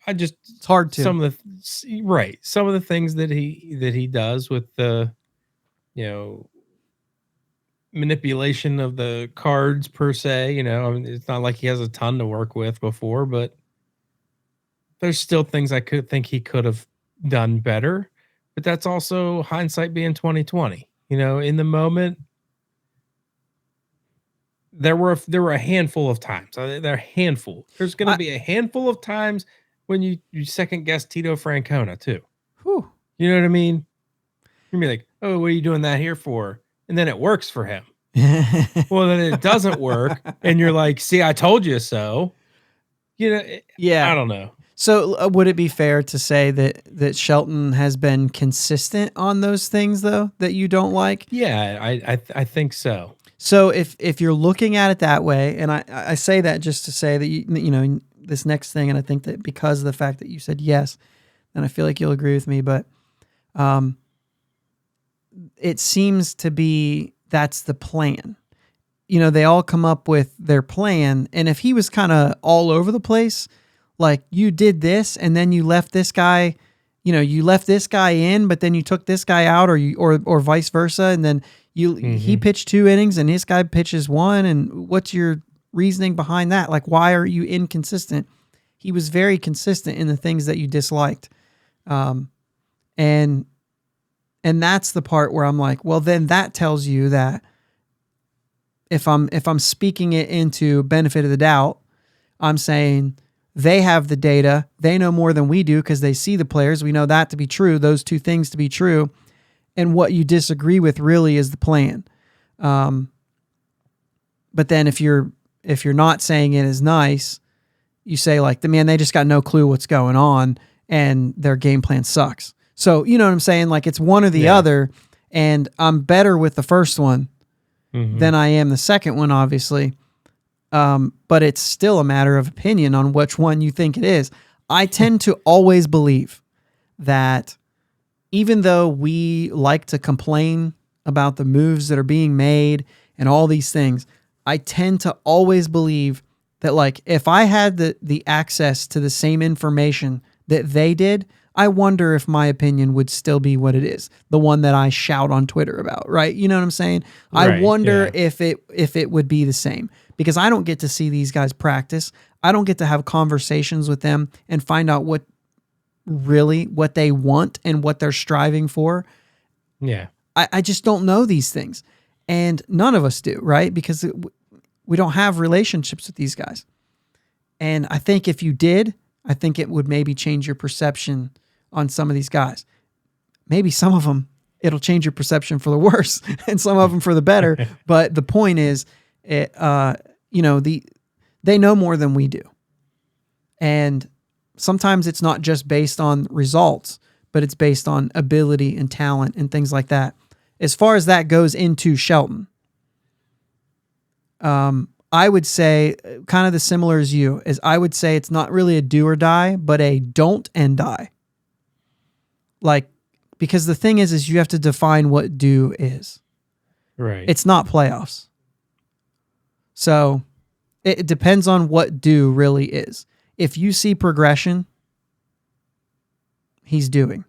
It's hard to. Some of the things that he does with the manipulation of the cards per se. I mean, it's not like he has a ton to work with before, but there's still things I could think he could have done better. But that's also hindsight being 2020. In the moment, there were a handful of times. There's going to be a handful of times when you second guess Tito Francona too. Whew. You know what I mean? You're gonna be like, oh, what are you doing that here for? And then it works for him. Well, then it doesn't work, and you're like, "See, I told you so." I Yeah. don't know. So would it be fair to say that Shelton has been consistent on those things though that you don't like? Yeah, I think so. So if you're looking at it that way, and I say that just to say that you know this next thing, and I think that because of the fact that you said yes, then I feel like you'll agree with me. But it seems to be that's the plan. You know, they all come up with their plan, and if he was kind of all over the place, like you did this and then you left this guy, you left this guy in, but then you took this guy out, or vice versa, and then he pitched 2 innings and his guy pitches 1, and what's your reasoning behind that? Like, why are you inconsistent? He was very consistent in the things that you disliked, and that's the part where I'm like, well, then that tells you that if I'm speaking it into benefit of the doubt, I'm saying they have the data. They know more than we do because they see the players. We know that to be true, those 2 things to be true. And what you disagree with really is the plan. But then if you're not saying it is nice, you say like, they just got no clue what's going on and their game plan sucks. So, you know what I'm saying? Like, it's one or the other, and I'm better with the first one than I am the second one, obviously. But it's still a matter of opinion on which one you think it is. I tend to always believe that even though we like to complain about the moves that are being made and all these things, I tend to always believe that, like, if I had the access to the same information that they did, I wonder if my opinion would still be what it is, the one that I shout on Twitter about, right? You know what I'm saying? Right, I wonder if it would be the same, because I don't get to see these guys practice. I don't get to have conversations with them and find out what they want and what they're striving for. Yeah. I just don't know these things, and none of us do, right? Because we don't have relationships with these guys. And I think if you did, I think it would maybe change your perception on some of these guys. Maybe some of them, it'll change your perception for the worse and some of them for the better. But the point is, they know more than we do. And sometimes it's not just based on results, but it's based on ability and talent and things like that. As far as that goes into Shelton, I would say kind of the similar as you, is I would say it's not really a do or die, but a don't and die. Like, because the thing is you have to define what do is. Right. It's not playoffs. So it depends on what do really is. If you see progression, he's doing.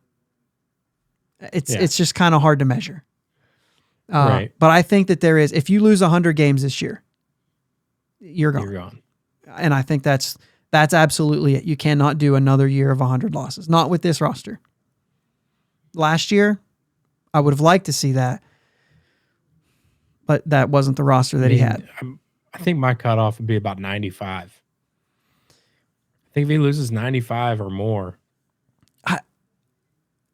It's just kind of hard to measure. Right. But I think that there is, if you lose 100 games this year, you're gone. You're gone. And I think that's absolutely it. You cannot do another year of 100 losses. Not with this roster. Last year, I would have liked to see that, but that wasn't the roster that he had. I think my cutoff would be about 95. I think if he loses 95 or more,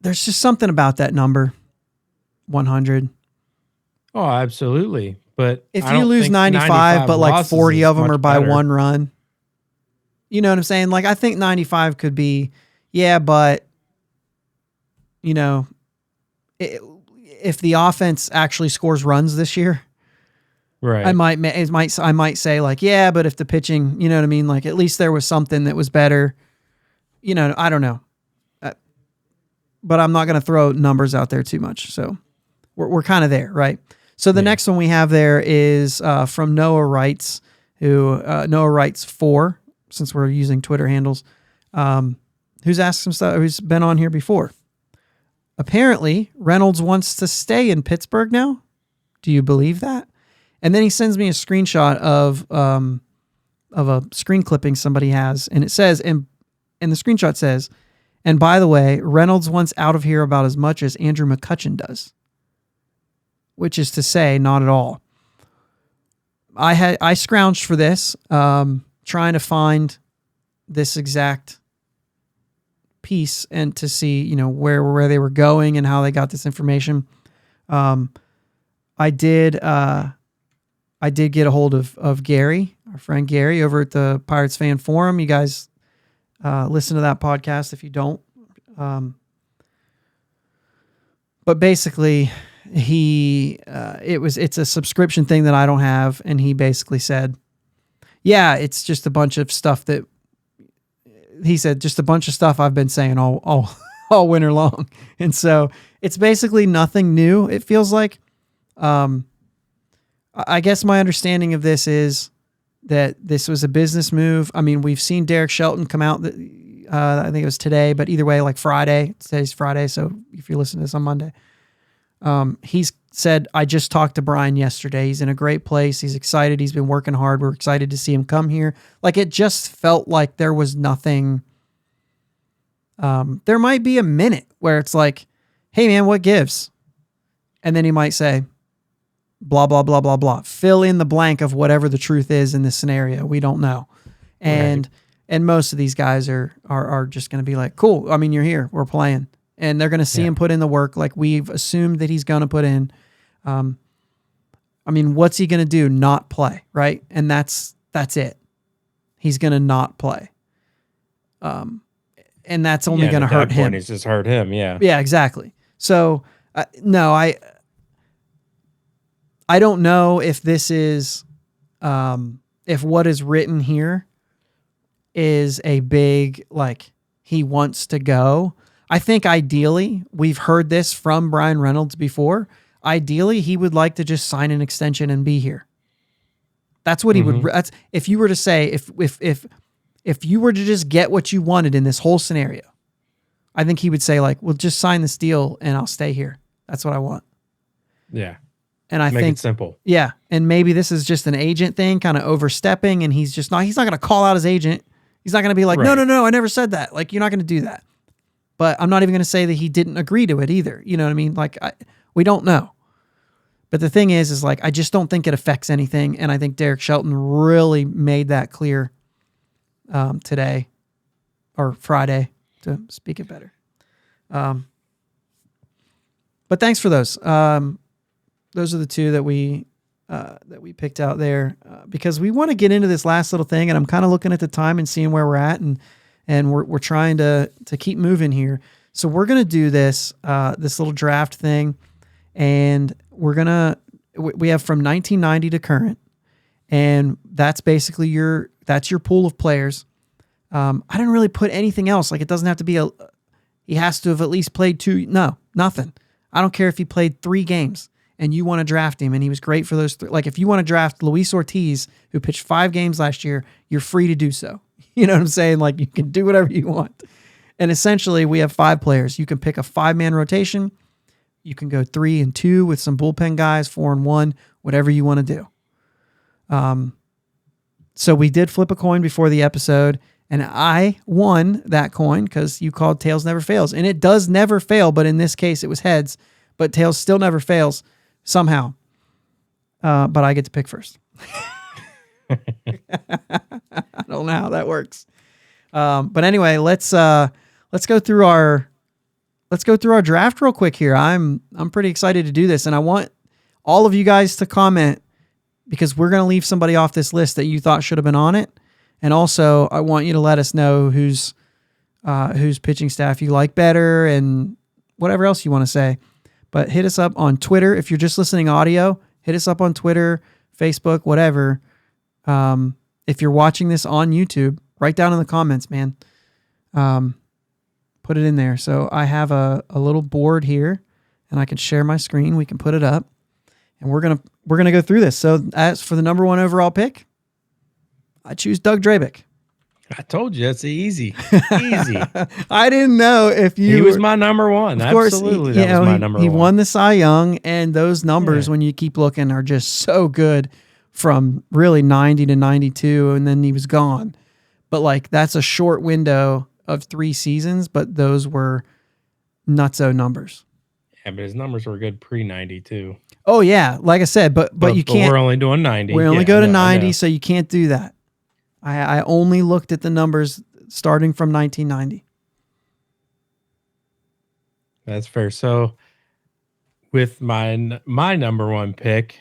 there's just something about that number, 100. Oh, absolutely. But if you lose 95, but like 40 of them are by better. 1 run, you know what I'm saying? Like, I think 95 could be, but if the offense actually scores runs this year, right? I might say like, but if the pitching, you know what I mean? Like, at least there was something that was better. I don't know, but I'm not going to throw numbers out there too much. So we're kind of there, right? So the next one we have there is from Noah Wrights, Noah Wrights 4, since we're using Twitter handles, who's asked some stuff, who's been on here before. Apparently, Reynolds wants to stay in Pittsburgh now. Do you believe that? And then he sends me a screenshot of a screen clipping somebody has, and it says, and the screenshot says, and by the way, Reynolds wants out of here about as much as Andrew McCutchen does. Which is to say, not at all. I scrounged for this, trying to find this exact piece and to see, where they were going and how they got this information. I did I did get a hold of Gary, our friend Gary, over at the Pirates Fan Forum. You guys listen to that podcast if you don't. But basically, it's a subscription thing that I don't have, and he basically said, yeah, it's just a bunch of stuff that he said, just a bunch of stuff I've been saying all winter long. And so it's basically nothing new. It feels like, I guess my understanding of this is that this was a business move. I mean, we've seen Derek Shelton come out, I think it was today, but either way, like Friday, today's Friday. So if you're listening to this on Monday, he's said, I just talked to Brian yesterday. He's in a great place. He's excited. He's been working hard. We're excited to see him come here. Like, it just felt like there was nothing. There might be a minute where it's like, hey man, what gives? And then he might say, blah, blah, blah, blah, blah. Fill in the blank of whatever the truth is in this scenario. We don't know. And most of these guys are just going to be like, cool. I mean, you're here. We're playing. And they're going to see him put in the work like we've assumed that he's going to put in. I mean, what's he going to do? Not play, right? And that's it. He's going to not play. And that's only going to hurt him. It's just hurt him, yeah. Yeah, exactly. So, no, I don't know if this is, if what is written here is a big, like, he wants to go. I think ideally, we've heard this from Brian Reynolds before. Ideally, he would like to just sign an extension and be here. That's what he would. That's if you were to say, if you were to just get what you wanted in this whole scenario, I think he would say, like, well, just sign this deal and I'll stay here. That's what I want. Yeah. And I Make think it simple. Yeah. And maybe this is just an agent thing, kind of overstepping, and he's not going to call out his agent. He's not going to be like, no, I never said that. Like, you're not going to do that. But I'm not even going to say that he didn't agree to it either. You know what I mean? Like, we don't know. But the thing is like, I just don't think it affects anything. And I think Derek Shelton really made that clear today or Friday, to speak it better. But thanks for those. Those are the two that we picked out there because we want to get into this last little thing, and I'm kind of looking at the time and seeing where we're at, and we're trying to keep moving here. So we're gonna do this little draft thing, and we have from 1990 to current, and that's basically your pool of players. I didn't really put anything else. Like, it doesn't have to be he has to have at least played nothing. I don't care if he played 3 games and you want to draft him and he was great for those 3. Like, if you want to draft Luis Ortiz, who pitched 5 games last year, you're free to do so. You know what I'm saying? Like, you can do whatever you want. And essentially, we have 5 players. You can pick a 5-man rotation. You can go 3 and 2 with some bullpen guys, 4 and 1, whatever you want to do. So we did flip a coin before the episode, and I won that coin because you called Tails Never Fails. And it does never fail, but in this case, it was heads. But Tails still never fails somehow. But I get to pick first. I don't know how that works. But anyway, let's go through our draft real quick here. I'm pretty excited to do this, and I want all of you guys to comment because we're going to leave somebody off this list that you thought should have been on it. And also, I want you to let us know whose pitching staff you like better and whatever else you want to say. But hit us up on Twitter. If you're just listening audio, hit us up on Twitter, Facebook, whatever. If you're watching this on YouTube, write down in the comments, man. Put it in there. So I have a little board here, and I can share my screen. We can put it up, and we're gonna go through this. So as for the number 1 overall pick, I choose Doug Drabick. I told you, it's easy. Easy. I didn't know if you... He was my number 1. Of course, absolutely, that was my number 1. He won the Cy Young, and those numbers, when you keep looking, are just so good from really 90 to 92, and then he was gone. But, like, that's a short window of 3 seasons, but those were nutso numbers. Yeah, but his numbers were good pre-90 too. Oh, yeah. Like I said, but you can't... But we're only doing 90. We only go to 90, so you can't do that. I only looked at the numbers starting from 1990. That's fair. So with my number 1 pick,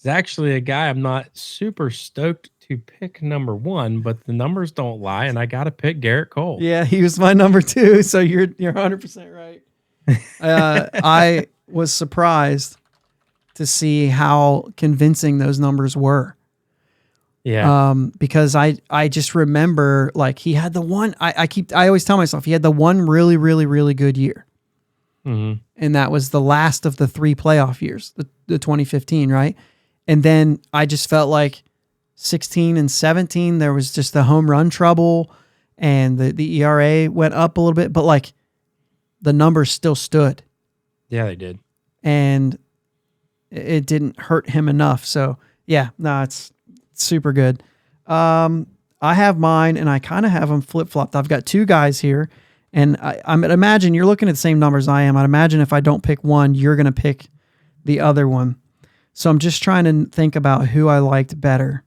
He's actually a guy I'm not super stoked to pick number 1, but the numbers don't lie, and I got to pick Garrett Cole. Yeah, he was my number 2, so you're 100% right. I was surprised to see how convincing those numbers were. Yeah. Because I just remember, like, he had the one, I always tell myself he had the one really, really, really good year. Mm-hmm. And that was the last of the 3 playoff years, the 2015, right? And then I just felt like 16 and 17, there was just the home run trouble and the ERA went up a little bit, but like the numbers still stood. Yeah, they did. And it didn't hurt him enough. So yeah, no, it's super good. I have mine and I kind of have them flip-flopped. I've got 2 guys here. And I'd imagine you're looking at the same numbers I am. I'd imagine if I don't pick one, you're going to pick the other one. So I'm just trying to think about who I liked better.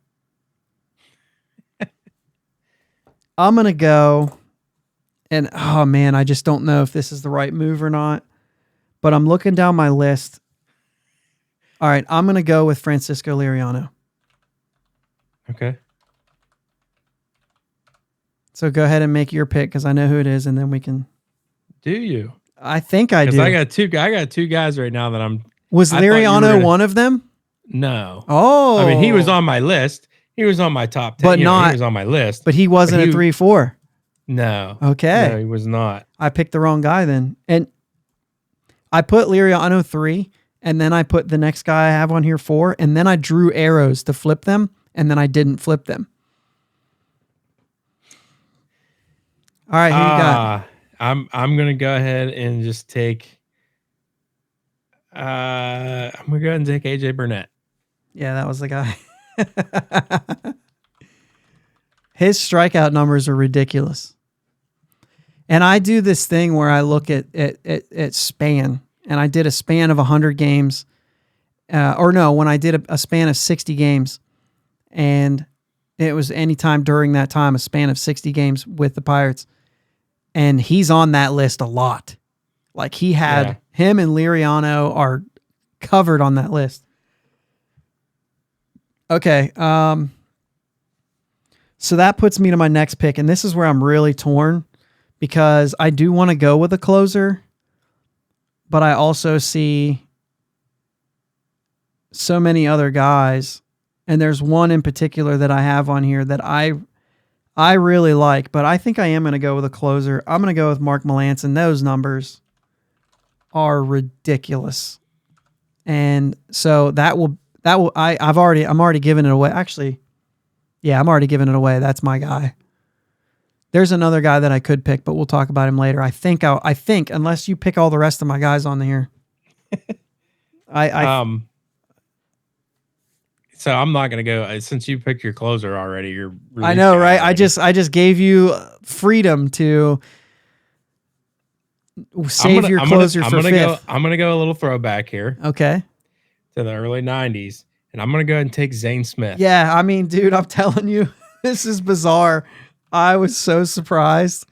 I'm going to go, and oh man, I just don't know if this is the right move or not, but I'm looking down my list. All right, I'm going to go with Francisco Liriano. Okay. So go ahead and make your pick because I know who it is, and then we can. Do you? I think I do. Because I got 2 guys right now that I'm. Was Liriano one of them? No. Oh, I mean, he was on my list. He was on my top 10. But not. He was on my list. But he wasn't a 3-4. No. Okay. No, he was not. I picked the wrong guy then, and I put Liriano 3, and then I put the next guy I have on here 4, and then I drew arrows to flip them, and then I didn't flip them. All right, who you got? I'm gonna go ahead and just take. I'm gonna go ahead and take AJ Burnett. Yeah, that was the guy. His strikeout numbers are ridiculous. And I do this thing where I look at span, and I did a span of 100 games, when I did a span of 60 games, and it was any time during that time, a span of 60 games with the Pirates. And he's on that list a lot. Like him and Liriano are covered on that list. Okay. So that puts me to my next pick. And this is where I'm really torn because I do want to go with a closer, but I also see so many other guys. And there's one in particular that I have on here that I really like, but I think I am going to go with a closer. I'm going to go with Mark Melancon. Those numbers are ridiculous. And so I'm already giving it away. Actually, yeah, I'm already giving it away. That's my guy. There's another guy that I could pick, but we'll talk about him later. I think unless you pick all the rest of my guys on here, So I'm not gonna go since you picked your closer already. I know, right? I just gave you freedom to save your closer for fifth. I'm gonna go a little throwback here. Okay. To the early '90s, and I'm gonna go ahead and take Zane Smith. Yeah, I mean, dude, I'm telling you, this is bizarre. I was so surprised.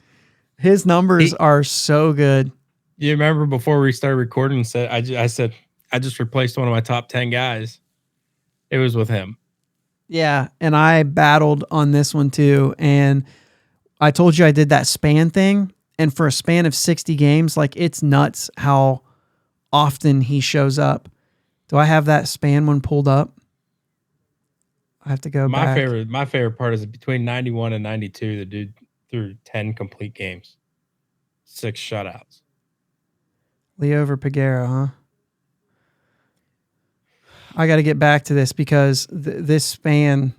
His numbers are so good. You remember before we started recording? I said I just replaced one of my top 10 guys. It was with him. Yeah, and I battled on this one too. And I told you I did that span thing. And for a span of 60 games, like it's nuts how often he shows up. Do I have that span one pulled up? I have to go back. My favorite part is between 91 and 92, the dude threw 10 complete games, 6 shutouts. Leo Verpagera, huh? I got to get back to this because this span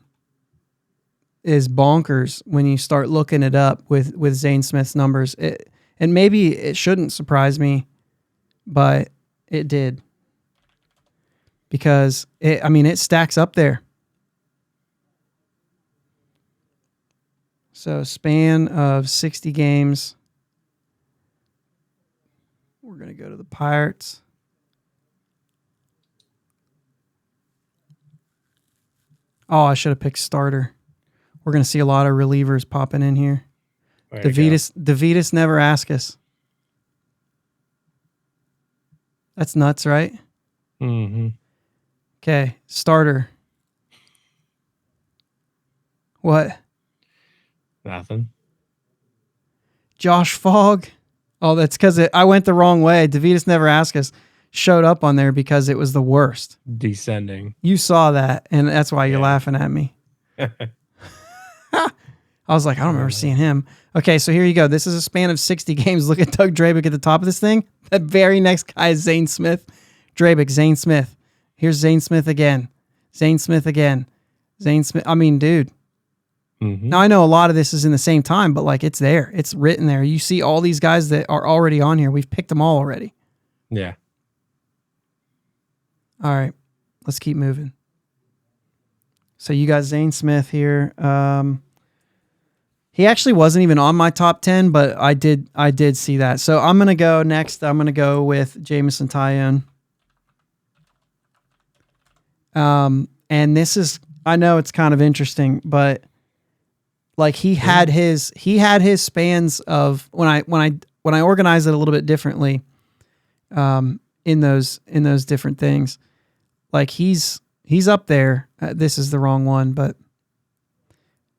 is bonkers when you start looking it up with Zane Smith's numbers. And maybe it shouldn't surprise me, but it did. Because it stacks up there. So span of 60 games. We're going to go to the Pirates. Oh, I should have picked starter. We're going to see a lot of relievers popping in here. Davidas never ask us. That's nuts, right? Mm-hmm. Okay, starter. What? Nothing. Josh Fogg. Oh, that's because I went the wrong way. Davidas never asked us. Showed up on there because it was the worst. Descending. You saw that, and that's why you're Yeah. laughing at me. I was like, I don't remember seeing him. Okay, so here you go. This is a span of 60 games. Look at Doug Drabick at the top of this thing. That very next guy is Zane Smith. Drabick, Zane Smith. Here's Zane Smith again. Zane Smith again. Zane Smith. I mean, dude. Mm-hmm. Now, I know a lot of this is in the same time, but like it's there. It's written there. You see all these guys that are already on here. We've picked them all already. Yeah. All right. Let's keep moving. So you got Zane Smith here. He actually wasn't even on my top 10, but I did see that. So I'm going to go next. I'm going to go with Jamison Tyone. And this is, I know it's kind of interesting, but like he had his spans of when I organize it a little bit differently, in those different things, like he's up there. This is the wrong one, but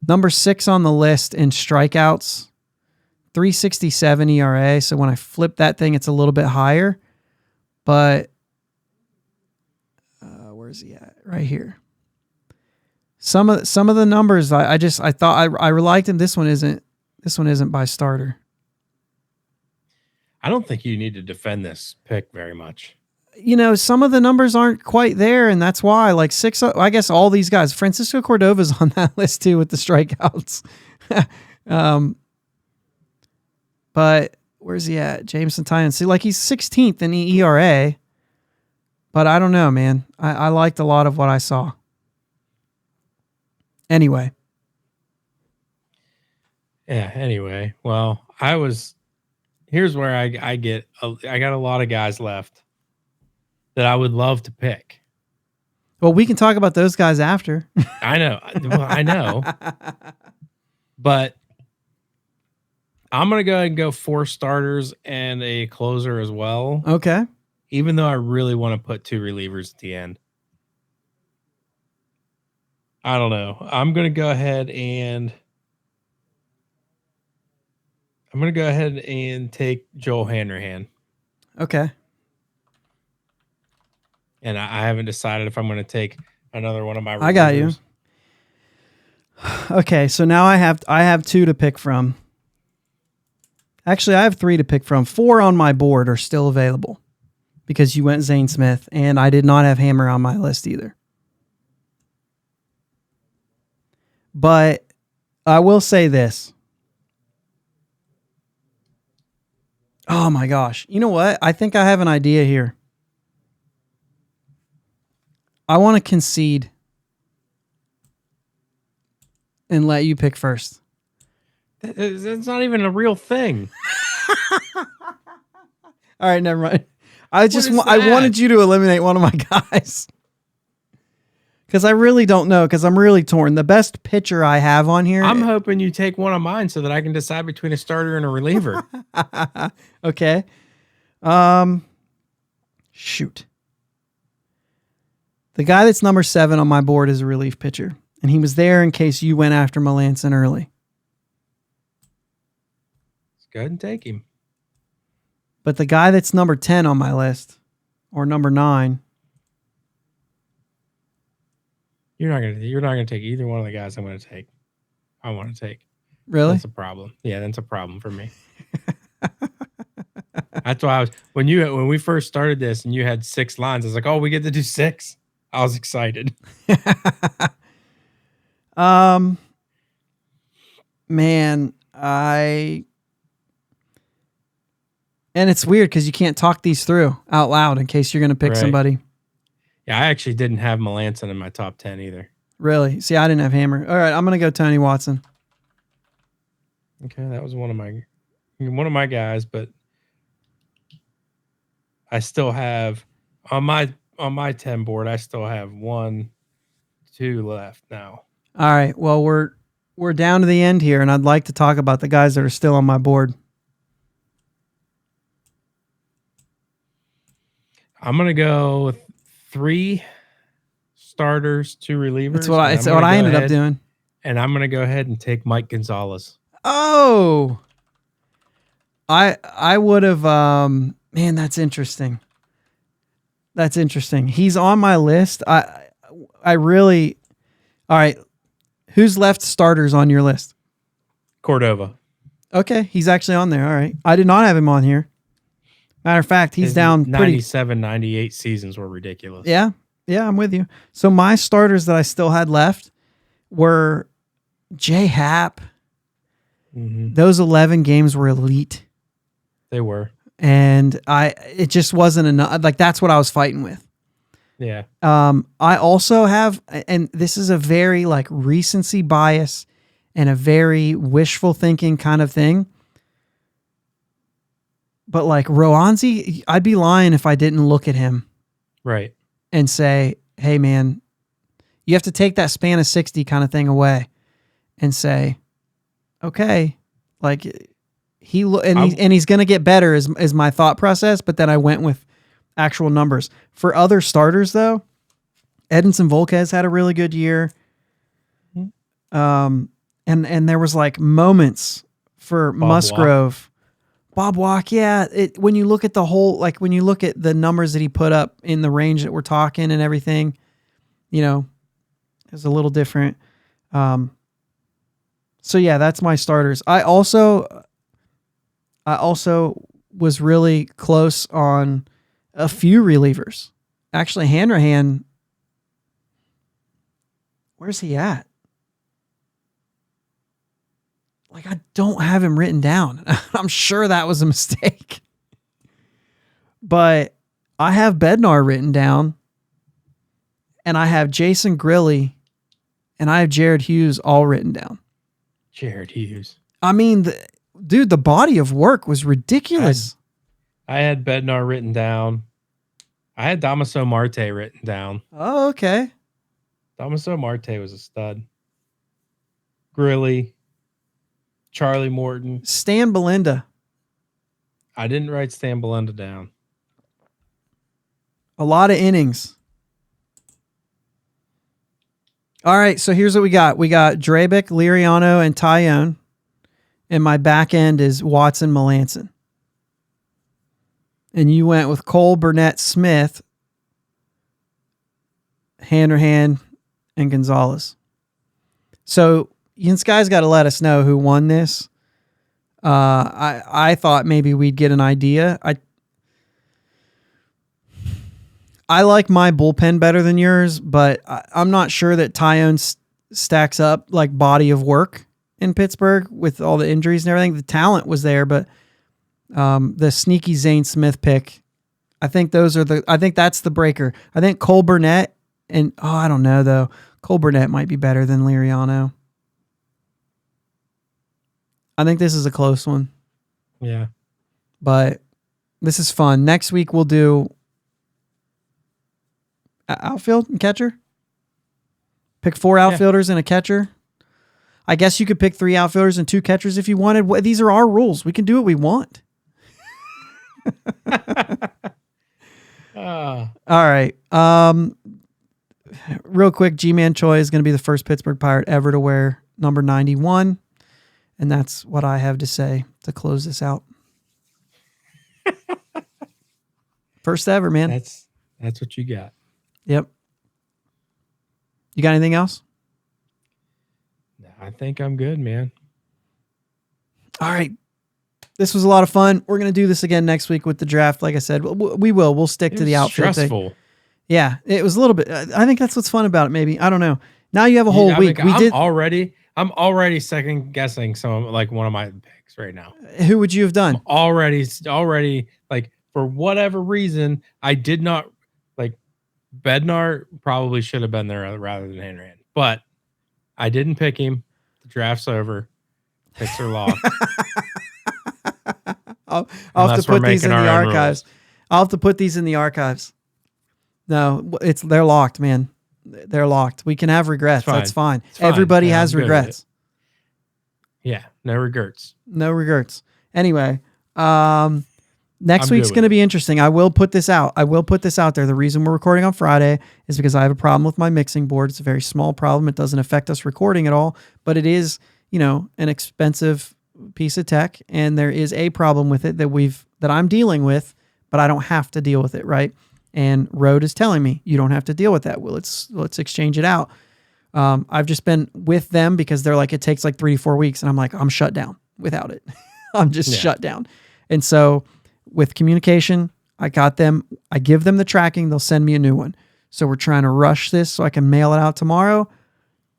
number 6 on the list in strikeouts, 3.67 ERA. So when I flip that thing, it's a little bit higher, but where's he at? Right here. Some of the numbers I thought I liked him. This one isn't by starter. I don't think you need to defend this pick very much. You know, some of the numbers aren't quite there, and that's why. Like 6, I guess all these guys. Francisco Cordova's on that list too with the strikeouts. But where's he at? Jamison Tyone. See, like he's 16th in ERA, but I don't know, man. I liked a lot of what I saw. Anyway. Yeah. Anyway, well, here's where I got a lot of guys left that I would love to pick. Well, we can talk about those guys after. I know. Well, I know. But I'm going to go ahead and go 4 starters and a closer as well. Okay. Even though I really want to put 2 relievers at the end. I don't know. I'm going to go ahead and take Joel Hanrahan. Okay. And I haven't decided if I'm going to take another one of my relievers. I got you. Okay, so now I have 2 to pick from. Actually, I have 3 to pick from. 4 on my board are still available because you went Zane Smith, and I did not have Hammer on my list either. But I will say this. Oh my gosh. You know what? I think I have an idea here. I want to concede and let you pick first. That's not even a real thing. All right, never mind. I wanted you to eliminate one of my guys. Because I really don't know, because I'm really torn. The best pitcher I have on here. I'm hoping you take one of mine so that I can decide between a starter and a reliever. Okay. Shoot. The guy that's number 7 on my board is a relief pitcher. And he was there in case you went after Melanson early. Let's go ahead and take him. But the guy that's number 10 on my list, or number 9. You're not gonna take either one of the guys I want to take. Really? That's a problem. Yeah, that's a problem for me. That's why when we first started this and you had 6 lines, I was like, oh, we get to do 6. I was excited. Man, and it's weird because you can't talk these through out loud in case you're going to pick somebody. Yeah, I actually didn't have Melanson in my top 10 either. Really? See, I didn't have Hammer. All right, I'm going to go Tony Watson. Okay, that was one of my guys, but I still have on my 10 board, I still have 1, 2 left now. All right. Well, we're down to the end here, and I'd like to talk about the guys that are still on my board. I'm gonna go with 3 starters, 2 relievers. That's what I ended up doing. And I'm gonna go ahead and take Mike Gonzalez. Oh, I would have. Man, that's interesting. That's interesting. He's on my list. I really. All right, who's left starters on your list? Cordova. Okay, he's actually on there. All right, I did not have him on here. Matter of fact, he's down 97, 98 seasons were ridiculous. Yeah, I'm with you. So my starters that I still had left were J Happ. Mm-hmm. Those 11 games were elite. They were. And it just wasn't enough. Like, that's what I was fighting with. Yeah. I also have, and this is a very like recency bias and a very wishful thinking kind of thing. But like Roanzi, I'd be lying if I didn't look at him. Right. And say, hey man, you have to take that span of 60 kind of thing away and say, okay, like he's going to get better is my thought process. But then I went with actual numbers. For other starters, though, Edinson Volquez had a really good year. And there was like moments for Musgrove. Bob Walk, yeah. When you look at the whole, like when you look at the numbers that he put up in the range that we're talking and everything, you know, it's a little different. So yeah, that's my starters. I also was really close on a few relievers. Actually, Hanrahan, where's he at? Like, I don't have him written down. I'm sure that was a mistake. But I have Bednar written down, and I have Jason Grilly, and I have Jared Hughes all written down. Jared Hughes. I mean, dude, the body of work was ridiculous. I had Bednar written down. I had Damaso Marte written down. Oh, okay. Damaso Marte was a stud. Grilly. Charlie Morton. Stan Belinda. I didn't write Stan Belinda down. A lot of innings. All right, so here's what we got. We got Drabick, Liriano, and Tyone. And my back end is Watson, Melanson. And you went with Cole, Burnett, Smith, Hanrahan, and Gonzalez. So you guys got to let us know who won this. I thought maybe we'd get an idea. I like my bullpen better than yours, but I'm not sure that Tyone stacks up like body of work in Pittsburgh with all the injuries and everything. The talent was there, but the sneaky Zane Smith pick, I think that's the breaker. I think Cole Burnett and I don't know though. Cole Burnett might be better than Liriano. I think this is a close one. Yeah. But this is fun. Next week we'll do outfield and catcher. Pick 4 outfielders and a catcher. I guess you could pick 3 outfielders and 2 catchers if you wanted. These are our rules. We can do what we want. All right. Real quick, G-Man Choi is going to be the first Pittsburgh Pirate ever to wear number 91. And that's what I have to say to close this out. First ever, man. That's what you got. Yep. You got anything else? I think I'm good, man. All right. This was a lot of fun. We're going to do this again next week with the draft. Like I said, we will. We'll stick to the outfit stressful. thing. Yeah, it was a little bit. I think that's what's fun about it, maybe. I don't know. Now you have a whole week. I'm already second guessing like one of my picks right now. Who would you have done? Already like for whatever reason, I did not like Bednar probably should have been there rather than Hanrahan, but I didn't pick him. The draft's over. Picks are locked. I'll have to put these in the archives. I'll have to put these in the archives. No, they're locked, man. They're locked. We can have regrets. That's fine. Everybody has regrets. Yeah, no regrets. No regrets. Anyway, Next week's going to be interesting. I will put this out. there. The reason we're recording on Friday is because I have a problem with my mixing board. It's a very small problem. It doesn't affect us recording at all, but it is, an expensive piece of tech, and there is a problem with it that I'm dealing with, but I don't have to deal with it, right? And Rode is telling me you don't have to deal with that. Well, let's exchange it out. I've just been with them because they're like, it takes like 3 to 4 weeks, and I'm like, I'm shut down without it. I'm just shut down. And so with communication, I got them. I give them the tracking. They'll send me a new one. So we're trying to rush this so I can mail it out tomorrow.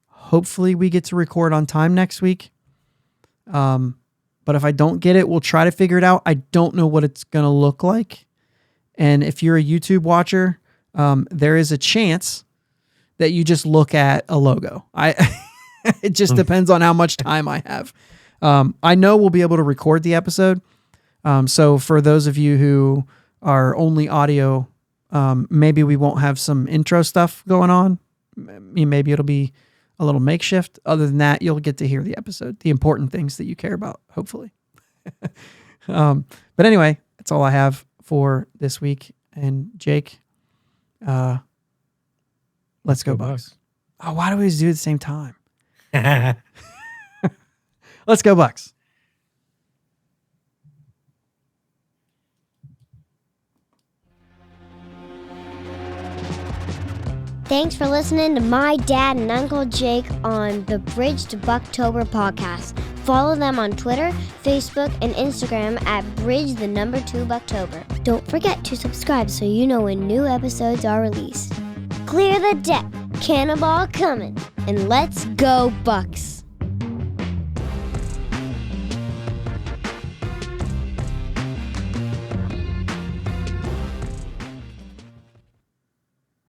Hopefully we get to record on time next week. But if I don't get it, we'll try to figure it out. I don't know what it's going to look like. And if you're a YouTube watcher, there is a chance that you just look at a logo. It just depends on how much time I have. I know we'll be able to record the episode. So for those of you who are only audio, maybe we won't have some intro stuff going on. Maybe it'll be a little makeshift. Other than that, you'll get to hear the episode, the important things that you care about, hopefully. But anyway, that's all I have for this week. And Jake, let's go Bucks. Oh, why do we always do it at the same time? Let's go Bucks. Thanks for listening to my dad and Uncle Jake on the Bridge to Buctober podcast. Follow them on Twitter, Facebook, and Instagram at Bridge2Buctober. Don't forget to subscribe so you know when new episodes are released. Clear the deck, cannonball coming, and let's go Bucks!